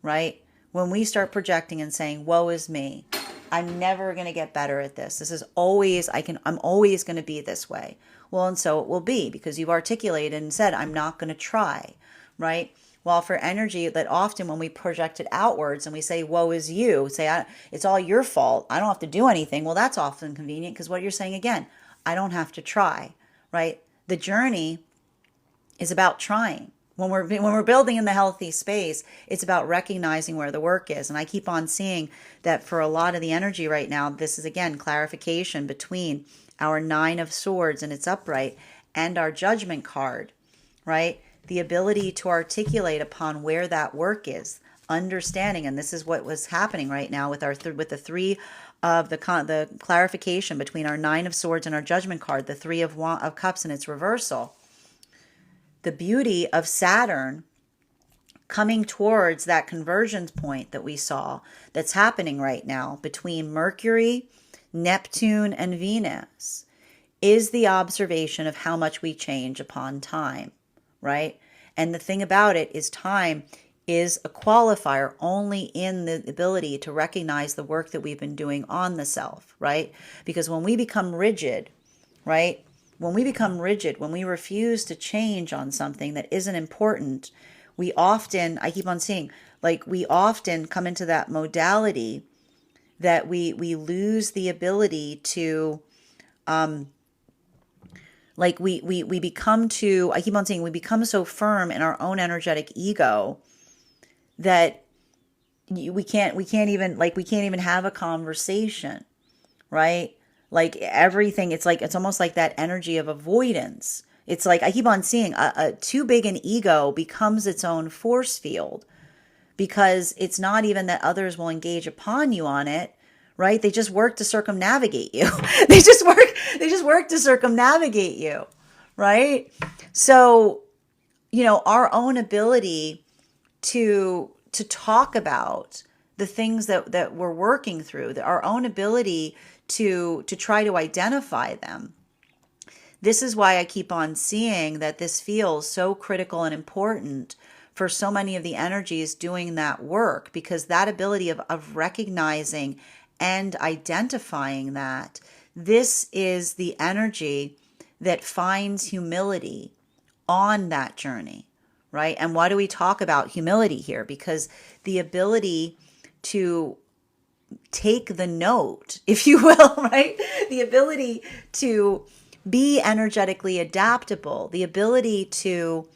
Speaker 1: right? When we start projecting and saying, woe is me, I'm never going to get better at this. This is always, I'm always going to be this way. Well, and so it will be, because you've articulated and said, I'm not going to try, right? While for energy, that often when we project it outwards and we say, woe is you, say, it's all your fault, I don't have to do anything. Well, that's often convenient, because what you're saying again, I don't have to try, right? The journey is about trying. When we're building in the healthy space, it's about recognizing where the work is. And I keep on seeing that for a lot of the energy right now, this is again clarification between our Nine of Swords and its upright and our Judgment card, right? The ability to articulate upon where that work is, understanding, and this is what was happening right now with with the three of the clarification between our Nine of Swords and our Judgment card, the Three of Cups in its reversal. The beauty of Saturn coming towards that convergence point that we saw that's happening right now between Mercury, Neptune, and Venus is the observation of how much we change upon time, right? And the thing about it is time is a qualifier only in the ability to recognize the work that we've been doing on the self, right? Because when we become rigid, right? When we become rigid, when we refuse to change on something that isn't important, we often, I keep on seeing, like we often come into that modality that we lose the ability to, we become too, I keep on saying, we become so firm in our own energetic ego that we can't even have a conversation, right? Like everything, it's almost like that energy of avoidance. It's like, I keep on seeing too big an ego becomes its own force field, because it's not even that others will engage upon you on it, right? They just work to circumnavigate you. They just work to circumnavigate you, right? So, our own ability to talk about the things that we're working through, our own ability to try to identify them. This is why I keep on seeing that this feels so critical and important for so many of the energies doing that work, because that ability of recognizing and identifying that, this is the energy that finds humility on that journey, right? And why do we talk about humility here? Because the ability to take the note, if you will, right? The ability to be energetically adaptable, the ability to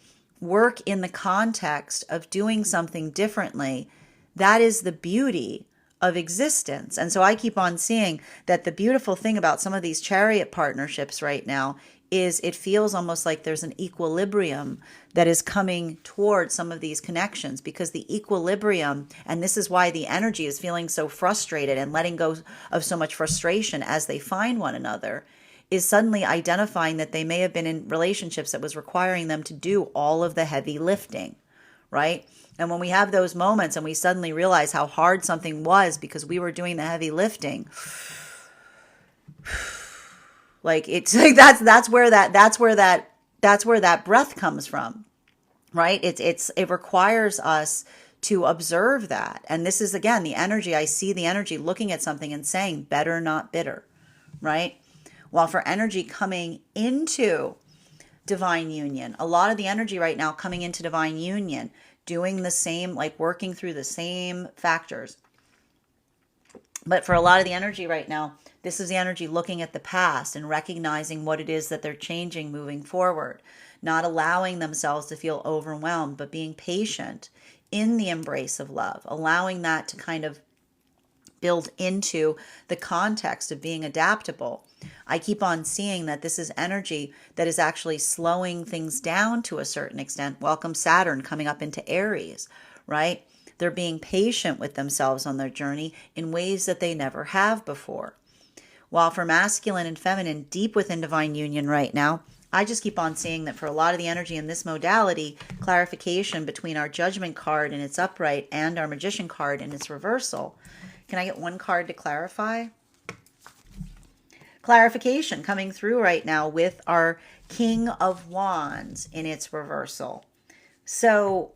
Speaker 1: work in the context of doing something differently, that is the beauty of existence. And so I keep on seeing that the beautiful thing about some of these chariot partnerships right now is it feels almost like there's an equilibrium that is coming towards some of these connections, because the equilibrium, and this is why the energy is feeling so frustrated and letting go of so much frustration as they find one another, is suddenly identifying that they may have been in relationships that was requiring them to do all of the heavy lifting, right? And when we have those moments and we suddenly realize how hard something was because we were doing the heavy lifting, like it's like that's where that breath comes from, right? It requires us to observe that. And this is, again, the energy. I see the energy looking at something and saying better, not bitter, right? While for energy coming into divine union, a lot of the energy right now coming into divine union, doing the same, like working through the same factors. But for a lot of the energy right now, this is the energy looking at the past and recognizing what it is that they're changing moving forward, not allowing themselves to feel overwhelmed, but being patient in the embrace of love, allowing that to kind of build into the context of being adaptable. I keep on seeing that this is energy that is actually slowing things down to a certain extent. Welcome Saturn coming up into Aries, right? They're being patient with themselves on their journey in ways that they never have before. While for masculine and feminine, deep within divine union right now, I just keep on seeing that for a lot of the energy in this modality, clarification between our judgment card in its upright and our magician card in its reversal. Can I get one card to clarify? Clarification coming through right now with our King of Wands in its reversal. So,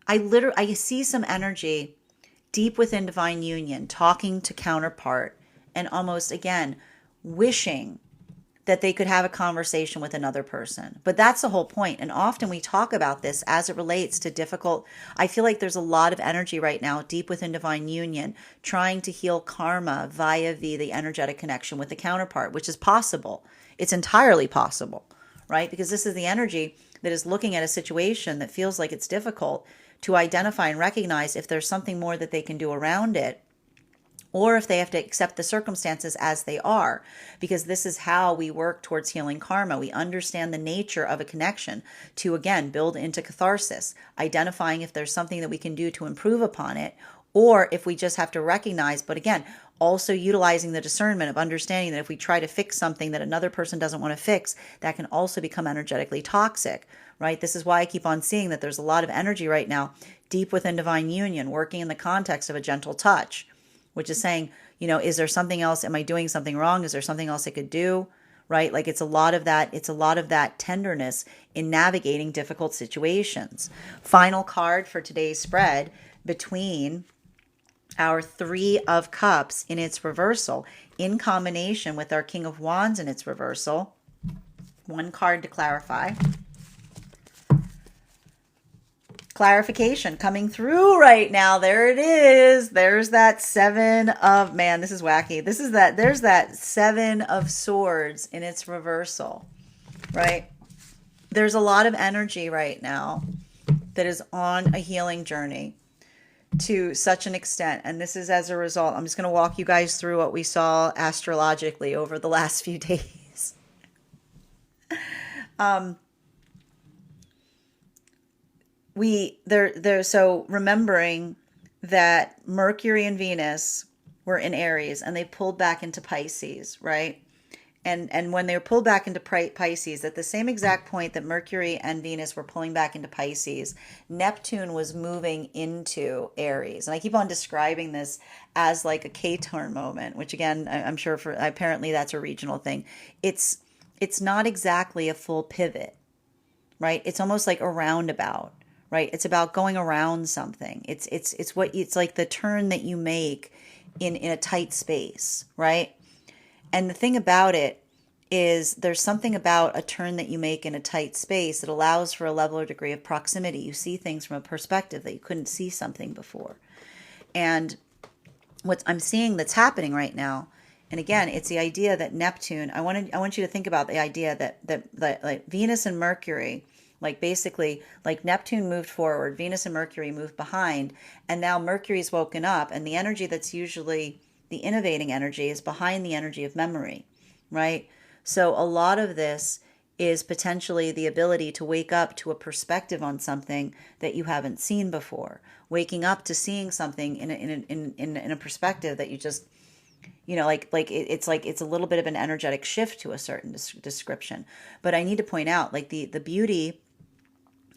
Speaker 1: I see some energy deep within divine union, talking to counterpart and almost, again, wishing that they could have a conversation with another person. But that's the whole point. And often we talk about this as it relates to difficult. I feel like there's a lot of energy right now deep within divine union, trying to heal karma via the energetic connection with the counterpart, which is possible. It's entirely possible, right? Because this is the energy that is looking at a situation that feels like it's difficult to identify and recognize if there's something more that they can do around it, or if they have to accept the circumstances as they are, because this is how we work towards healing karma. We understand the nature of a connection to, again, build into catharsis, identifying if there's something that we can do to improve upon it, or if we just have to recognize, but again, also utilizing the discernment of understanding that if we try to fix something that another person doesn't want to fix, that can also become energetically toxic, right? This is why I keep on seeing that there's a lot of energy right now deep within divine union, working in the context of a gentle touch, which is saying, is there something else? Am I doing something wrong? Is there something else I could do? Right? Like it's a lot of that tenderness in navigating difficult situations. Final card for today's spread between our Three of Cups in its reversal in combination with our King of Wands in its reversal. One card to clarify. Clarification coming through right now. There it is. There's that Seven of, man, this is wacky. There's that Seven of Swords in its reversal, right? There's a lot of energy right now that is on a healing journey to such an extent. And this is as a result. I'm just going to walk you guys through what we saw astrologically over the last few days. So remembering that Mercury and Venus were in Aries and they pulled back into Pisces, right? And when they were pulled back into Pisces, at the same exact point that Mercury and Venus were pulling back into Pisces, Neptune was moving into Aries. And I keep on describing this as like a K-turn moment, which again, I'm sure for apparently that's a regional thing. It's not exactly a full pivot, right? It's almost like a roundabout, right? It's about going around something. It's like the turn that you make in a tight space, right? And the thing about it is there's something about a turn that you make in a tight space that allows for a level or degree of proximity. You see things from a perspective that you couldn't see something before. And what I'm seeing that's happening right now, and again, it's the idea that Neptune, I want you to think about the idea that like Venus and Mercury, like basically like Neptune moved forward, Venus and Mercury moved behind, and now Mercury's woken up, and the energy that's usually the innovating energy is behind the energy of memory, right? So a lot of this is potentially the ability to wake up to a perspective on something that you haven't seen before, waking up to seeing something in a perspective that you just, it's a little bit of an energetic shift to a certain description. But I need to point out, like, the beauty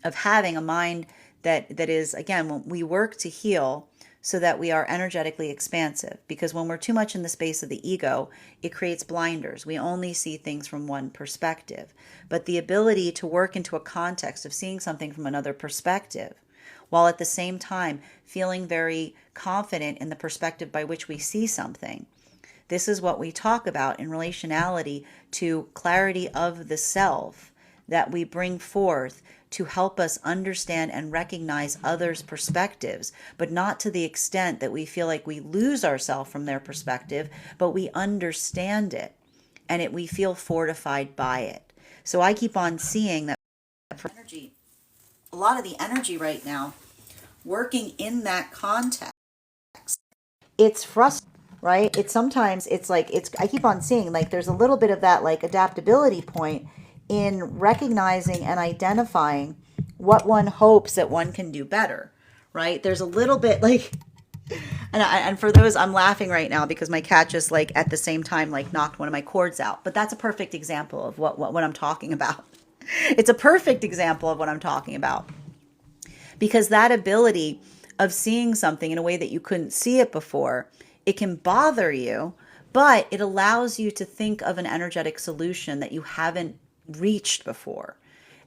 Speaker 1: of having a mind that is, again, when we work to heal so that we are energetically expansive, because when we're too much in the space of the ego, it creates blinders. We only see things from one perspective. But the ability to work into a context of seeing something from another perspective, while at the same time feeling very confident in the perspective by which we see something. This is what we talk about in relationality to clarity of the self that we bring forth to help us understand and recognize others' perspectives, but not to the extent that we feel like we lose ourselves from their perspective, but we understand it and we feel fortified by it. So I keep on seeing that for energy, a lot of the energy right now, working in that context, it's frustrating, right? It's sometimes it's like I keep on seeing like there's a little bit of that like adaptability point in recognizing and identifying what one hopes that one can do better, right? There's a little bit like, and for those, I'm laughing right now because my cat just like at the same time like knocked one of my cords out. But that's a perfect example of what I'm talking about. It's a perfect example of what I'm talking about, because that ability of seeing something in a way that you couldn't see it before, it can bother you, but it allows you to think of an energetic solution that you haven't reached before.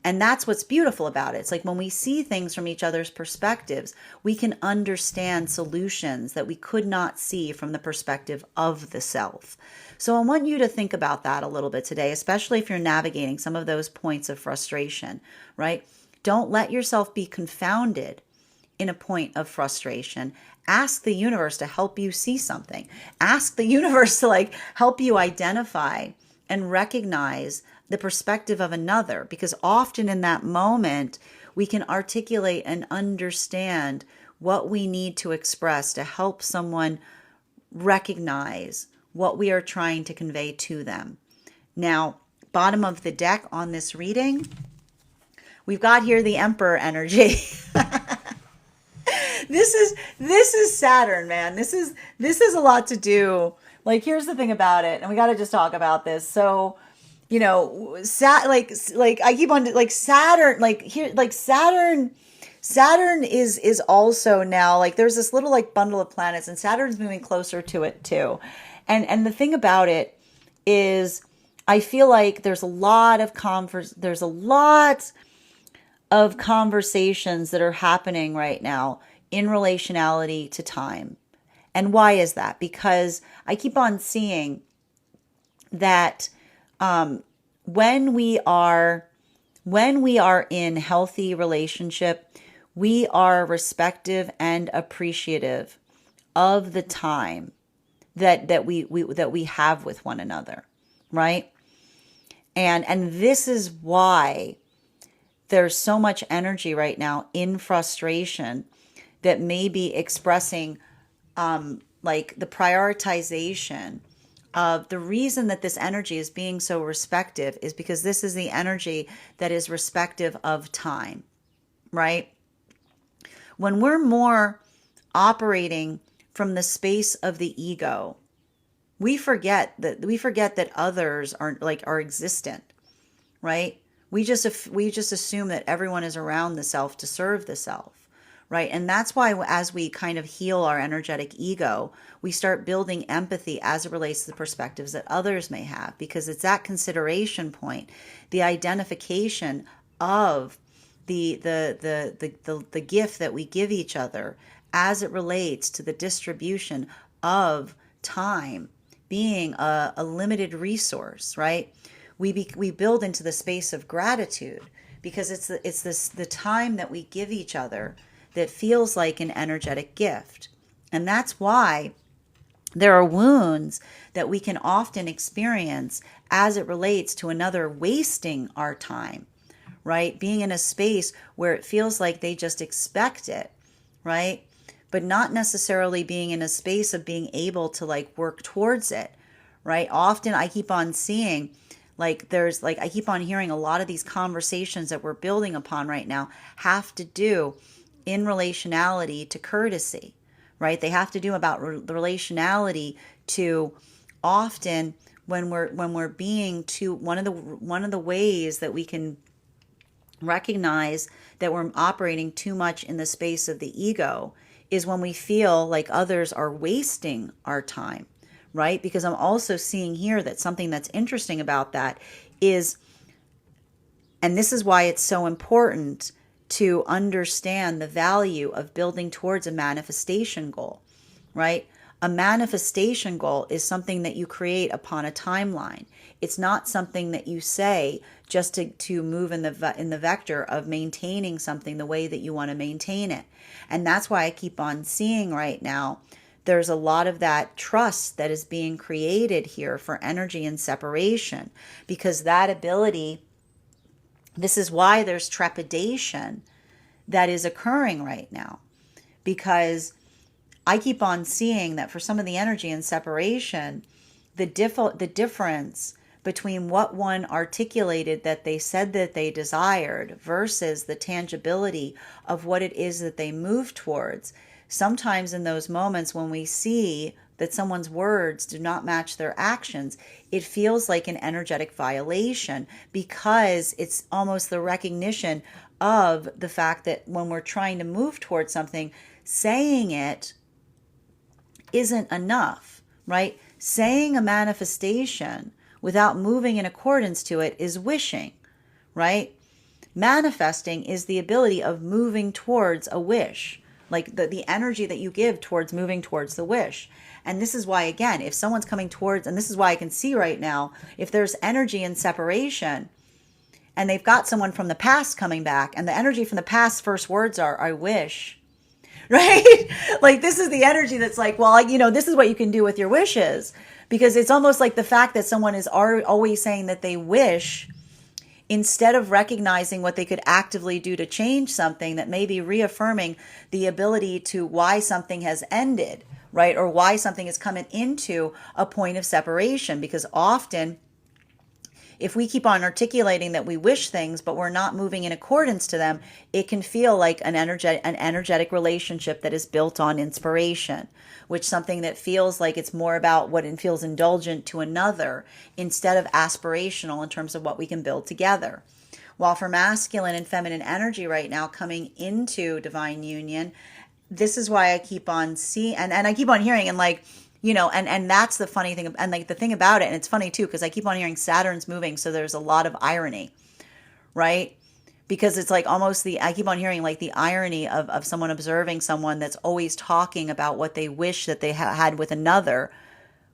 Speaker 1: And that's what's beautiful about it. It's like when we see things from each other's perspectives, we can understand solutions that we could not see from the perspective of the self. So I want you to think about that a little bit today, especially if you're navigating some of those points of frustration, right? Don't let yourself be confounded in a point of frustration. Ask the universe to help you see something. Ask the universe to like help you identify and recognize the perspective of another, because often in that moment we can articulate and understand what we need to express to help someone recognize what we are trying to convey to them. Now, bottom of the deck on this reading, we've got here the Emperor energy. This is Saturn, man. This is a lot to do. Like, here's the thing about it, and we got to just talk about this. So, like I keep on like Saturn, like here, like Saturn is also now like there's this little like bundle of planets, and Saturn's moving closer to it too. And the thing about it is, I feel like there's a lot of conversations that are happening right now in relationality to time. And why is that? Because I keep on seeing that when we are in healthy relationship, we are respective and appreciative of the time that we have with one another, right? And this is why there's so much energy right now in frustration that may be expressing like the prioritization of the reason that this energy is being so respective is because this is the energy that is respective of time, right? When we're more operating from the space of the ego, we forget that others are existent, right? We just assume that everyone is around the self to serve the self, right? And that's why as we kind of heal our energetic ego, we start building empathy as it relates to the perspectives that others may have, because it's that consideration point, the identification of the gift that we give each other as it relates to the distribution of time being a limited resource, right? We build into the space of gratitude, because it's the time that we give each other that feels like an energetic gift. And that's why there are wounds that we can often experience as it relates to another wasting our time, right? Being in a space where it feels like they just expect it, right? But not necessarily being in a space of being able to like work towards it, right? Often I keep on seeing I keep on hearing a lot of these conversations that we're building upon right now have to do in relationality to courtesy, right? They have to do about the relationality to often when we're being too, one of the ways that we can recognize that we're operating too much in the space of the ego is when we feel like others are wasting our time, right? Because I'm also seeing here that something that's interesting about that is, and this is why it's so important to understand the value of building towards a manifestation goal, right? A manifestation goal is something that you create upon a timeline. It's not something that you say just to move in the vector of maintaining something the way that you want to maintain it. And that's why I keep on seeing right now there's a lot of that trust that is being created here for energy and separation, because that ability, this is why there's trepidation that is occurring right now, because I keep on seeing that for some of the energy and separation, the difference between what one articulated that they said that they desired versus the tangibility of what it is that they move towards. Sometimes in those moments when we see that someone's words do not match their actions, it feels like an energetic violation, because it's almost the recognition of the fact that when we're trying to move towards something, saying it isn't enough, right? Saying a manifestation without moving in accordance to it is wishing, right? Manifesting is the ability of moving towards a wish, like the energy that you give towards moving towards the wish. And this is why, again, if someone's coming towards, and this is why I can see right now, if there's energy in separation and they've got someone from the past coming back, and the energy from the past first words are, I wish, right? Like this is the energy that's like, well, this is what you can do with your wishes, because it's almost like the fact that someone is always saying that they wish, instead of recognizing what they could actively do to change something, that may be reaffirming the ability to why something has ended, right? Or why something is coming into a point of separation. Because often, if we keep on articulating that we wish things, but we're not moving in accordance to them, it can feel like an energetic relationship that is built on inspiration, which something that feels like it's more about what it feels indulgent to another instead of aspirational in terms of what we can build together. While for masculine and feminine energy right now coming into divine union, this is why I keep on seeing, and I keep on hearing, and and that's the funny thing, and like the thing about it, and it's funny too, because I keep on hearing Saturn's moving, so there's a lot of irony, right? Because it's like almost I keep on hearing like the irony of someone observing someone that's always talking about what they wish that they had with another,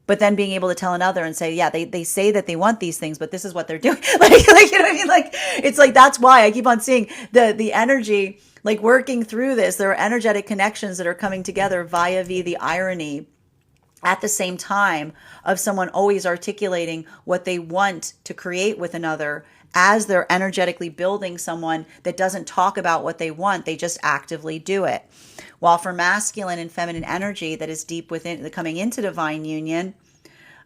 Speaker 1: but then being able to tell another and say, yeah, they say that they want these things, but this is what they're doing. like you know what I mean? Like, it's like, that's why I keep on seeing the energy, like working through this. There are energetic connections that are coming together via the irony at the same time of someone always articulating what they want to create with another, as they're energetically building someone that doesn't talk about what they want, they just actively do it. While for masculine and feminine energy that is deep within, coming into divine union,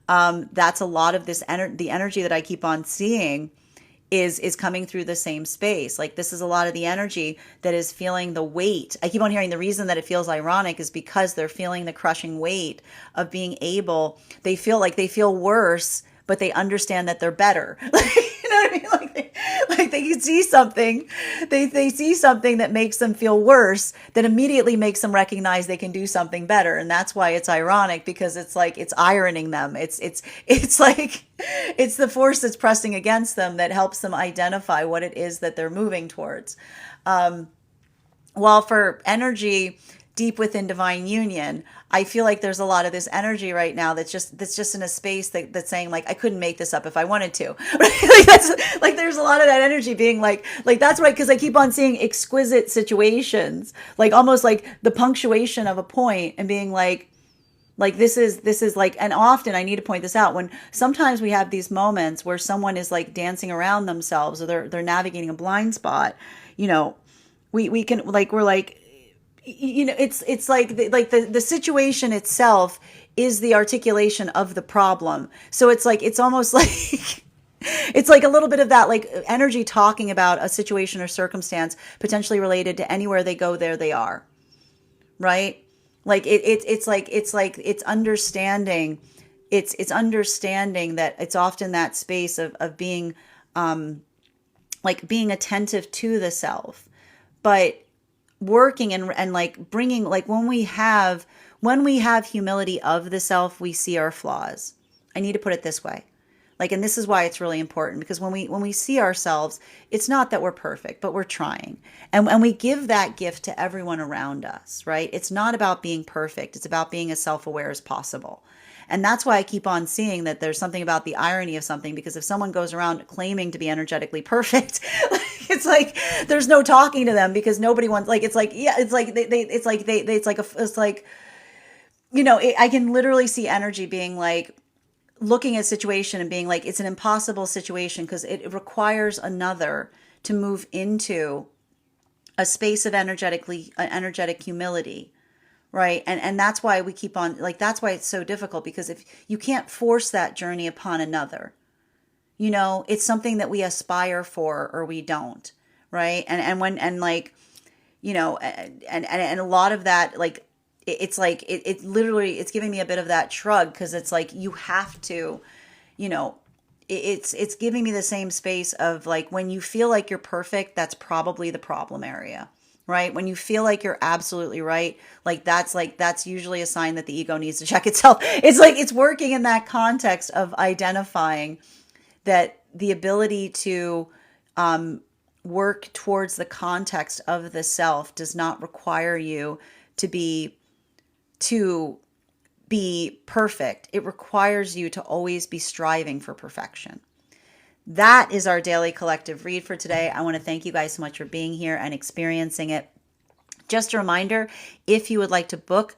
Speaker 1: that's a lot of this the energy that I keep on seeing is coming through the same space. Like this is a lot of the energy that is feeling the weight. I keep on hearing the reason that it feels ironic is because they're feeling the crushing weight of being able, they feel worse, but they understand that they're better. You know what I mean? Like they can see something, they see something that makes them feel worse, that immediately makes them recognize they can do something better. And that's why it's ironic, because it's like it's ironing them. It's like it's the force that's pressing against them that helps them identify what it is that they're moving towards. While for energy deep within divine union, I feel like there's a lot of this energy right now that's just in a space that's saying like I couldn't make this up if I wanted to. Right? Like that's like there's a lot of that energy being like that's right, because I keep on seeing exquisite situations, like almost like the punctuation of a point and being like this is like, and often I need to point this out, when sometimes we have these moments where someone is like dancing around themselves, or they're navigating a blind spot, you know, we can like, we're like, you know, it's like the situation itself is the articulation of the problem. So it's like it's almost like it's like a little bit of that like energy talking about a situation or circumstance potentially related to anywhere they go, there they are, right? Like it's it's understanding, it's understanding that it's often that space of being like being attentive to the self, but working and like bringing, like when we have humility of the self, we see our flaws. I need to put it this way. Like, and this is why it's really important, because when we see ourselves, it's not that we're perfect, but we're trying. And we give that gift to everyone around us, right? It's not about being perfect. It's about being as self-aware as possible. And that's why I keep on seeing that there's something about the irony of something, because if someone goes around claiming to be energetically perfect, it's like there's no talking to them, because nobody wants, like, it's like, yeah, it's like it's like, you know, I can literally see energy being like, looking at a situation and being like, it's an impossible situation because it requires another to move into a space of energetic humility, right? And that's why we keep on, like, that's why it's so difficult, because if you can't force that journey upon another, you know, it's something that we aspire for or we don't, right? And like, you know, and a lot of that, like, it's like it literally, it's giving me a bit of that shrug, because it's like you have to, you know, it's giving me the same space of like, when you feel like you're perfect, that's probably the problem area, right? When you feel like you're absolutely right, like that's usually a sign that the ego needs to check itself. It's like it's working in that context of identifying that the ability to work towards the context of the self does not require you to be perfect. It requires you to always be striving for perfection. That is our daily collective read for today. I want to thank you guys so much for being here and experiencing it. Just a reminder, if you would like to book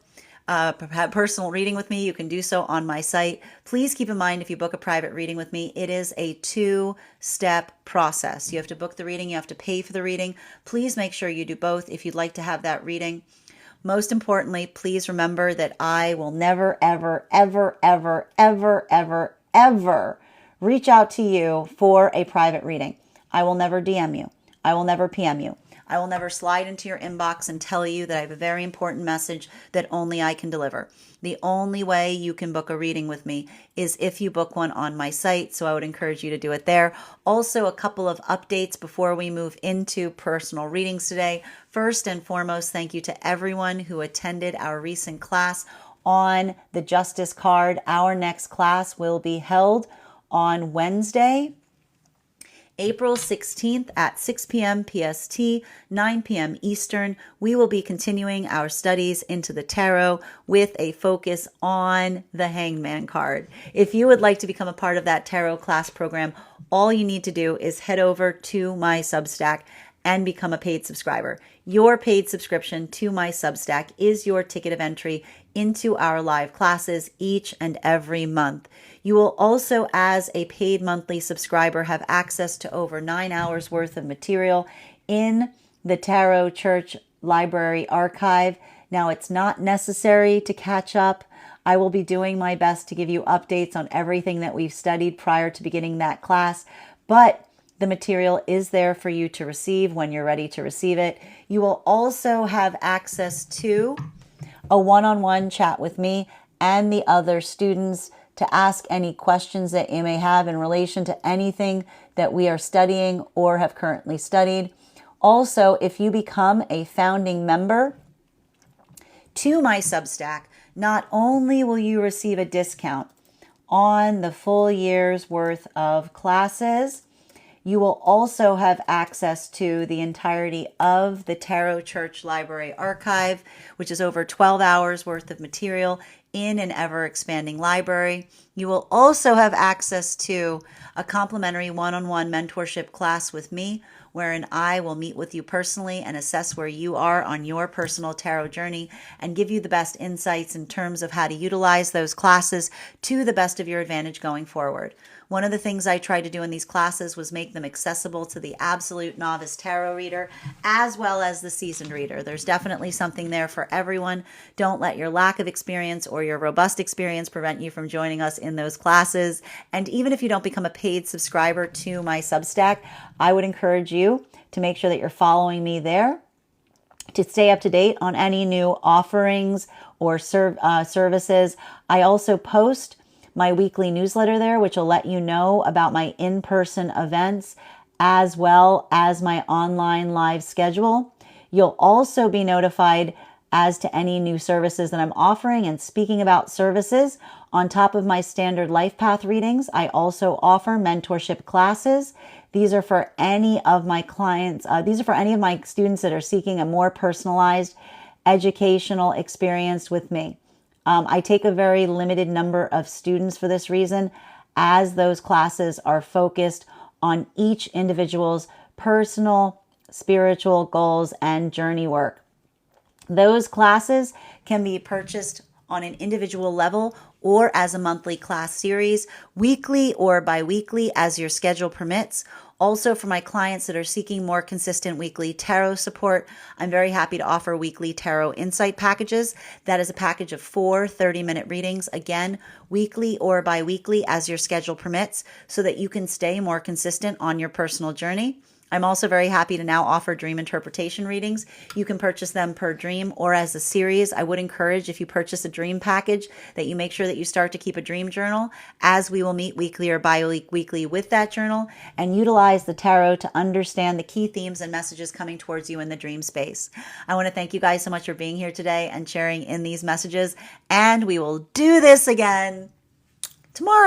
Speaker 1: a personal reading with me, you can do so on my site. Please keep in mind, if you book a private reading with me, it is a 2-step process. You have to book the reading, you have to pay for the reading. Please make sure you do both if you'd like to have that reading. Most importantly, please remember that I will never, ever, ever, ever, ever, ever, ever reach out to you for a private reading. I will never DM you. I will never PM you. I will never slide into your inbox and tell you that I have a very important message that only I can deliver. The only way you can book a reading with me is if you book one on my site, so I would encourage you to do it there. Also, a couple of updates before we move into personal readings today. First and foremost, thank you to everyone who attended our recent class on the Justice card. Our next class will be held on Wednesday, April 16th at 6 p.m. PST, 9 p.m. Eastern. We will be continuing our studies into the tarot with a focus on the Hangman card. If you would like to become a part of that tarot class program, all you need to do is head over to my Substack and become a paid subscriber. Your paid subscription to my Substack is your ticket of entry into our live classes each and every month. You will also, as a paid monthly subscriber, have access to over 9 hours worth of material in the Tarot Church Library Archive. Now, it's not necessary to catch up. I will be doing my best to give you updates on everything that we've studied prior to beginning that class, but The material is there for you to receive when you're ready to receive it. You will also have access to a one-on-one chat with me and the other students to ask any questions that you may have in relation to anything that we are studying or have currently studied. Also, if you become a founding member to my Substack, not only will you receive a discount on the full year's worth of classes, you will also have access to the entirety of the Tarot Church Library Archive, which is over 12 hours worth of material in an ever-expanding library. You will also have access to a complimentary one-on-one mentorship class with me, wherein I will meet with you personally and assess where you are on your personal tarot journey and give you the best insights in terms of how to utilize those classes to the best of your advantage going forward. One of the things I tried to do in these classes was make them accessible to the absolute novice tarot reader as well as the seasoned reader. There's definitely something there for everyone. Don't let your lack of experience or your robust experience prevent you from joining us in those classes. And even if you don't become a paid subscriber to my Substack, I would encourage you to make sure that you're following me there to stay up to date on any new offerings or services. I also post my weekly newsletter there, which will let you know about my in-person events as well as my online live schedule. You'll also be notified as to any new services that I'm offering. And speaking about services, on top of my standard life path readings, I also offer mentorship classes. These are for any of my clients. These are for any of my students that are seeking a more personalized educational experience with me. I take a very limited number of students for this reason, as those classes are focused on each individual's personal, spiritual goals and journey work. Those classes can be purchased on an individual level or as a monthly class series, weekly or bi-weekly as your schedule permits. Also, for my clients that are seeking more consistent weekly tarot support, I'm very happy to offer weekly tarot insight packages. That is a package of 4 30-minute readings, again, weekly or bi-weekly as your schedule permits, so that you can stay more consistent on your personal journey. I'm also very happy to now offer dream interpretation readings. You can purchase them per dream or as a series. I would encourage, if you purchase a dream package, that you make sure that you start to keep a dream journal, as we will meet weekly or bi-weekly with that journal and utilize the tarot to understand the key themes and messages coming towards you in the dream space. I want to thank you guys so much for being here today and sharing in these messages, and we will do this again tomorrow.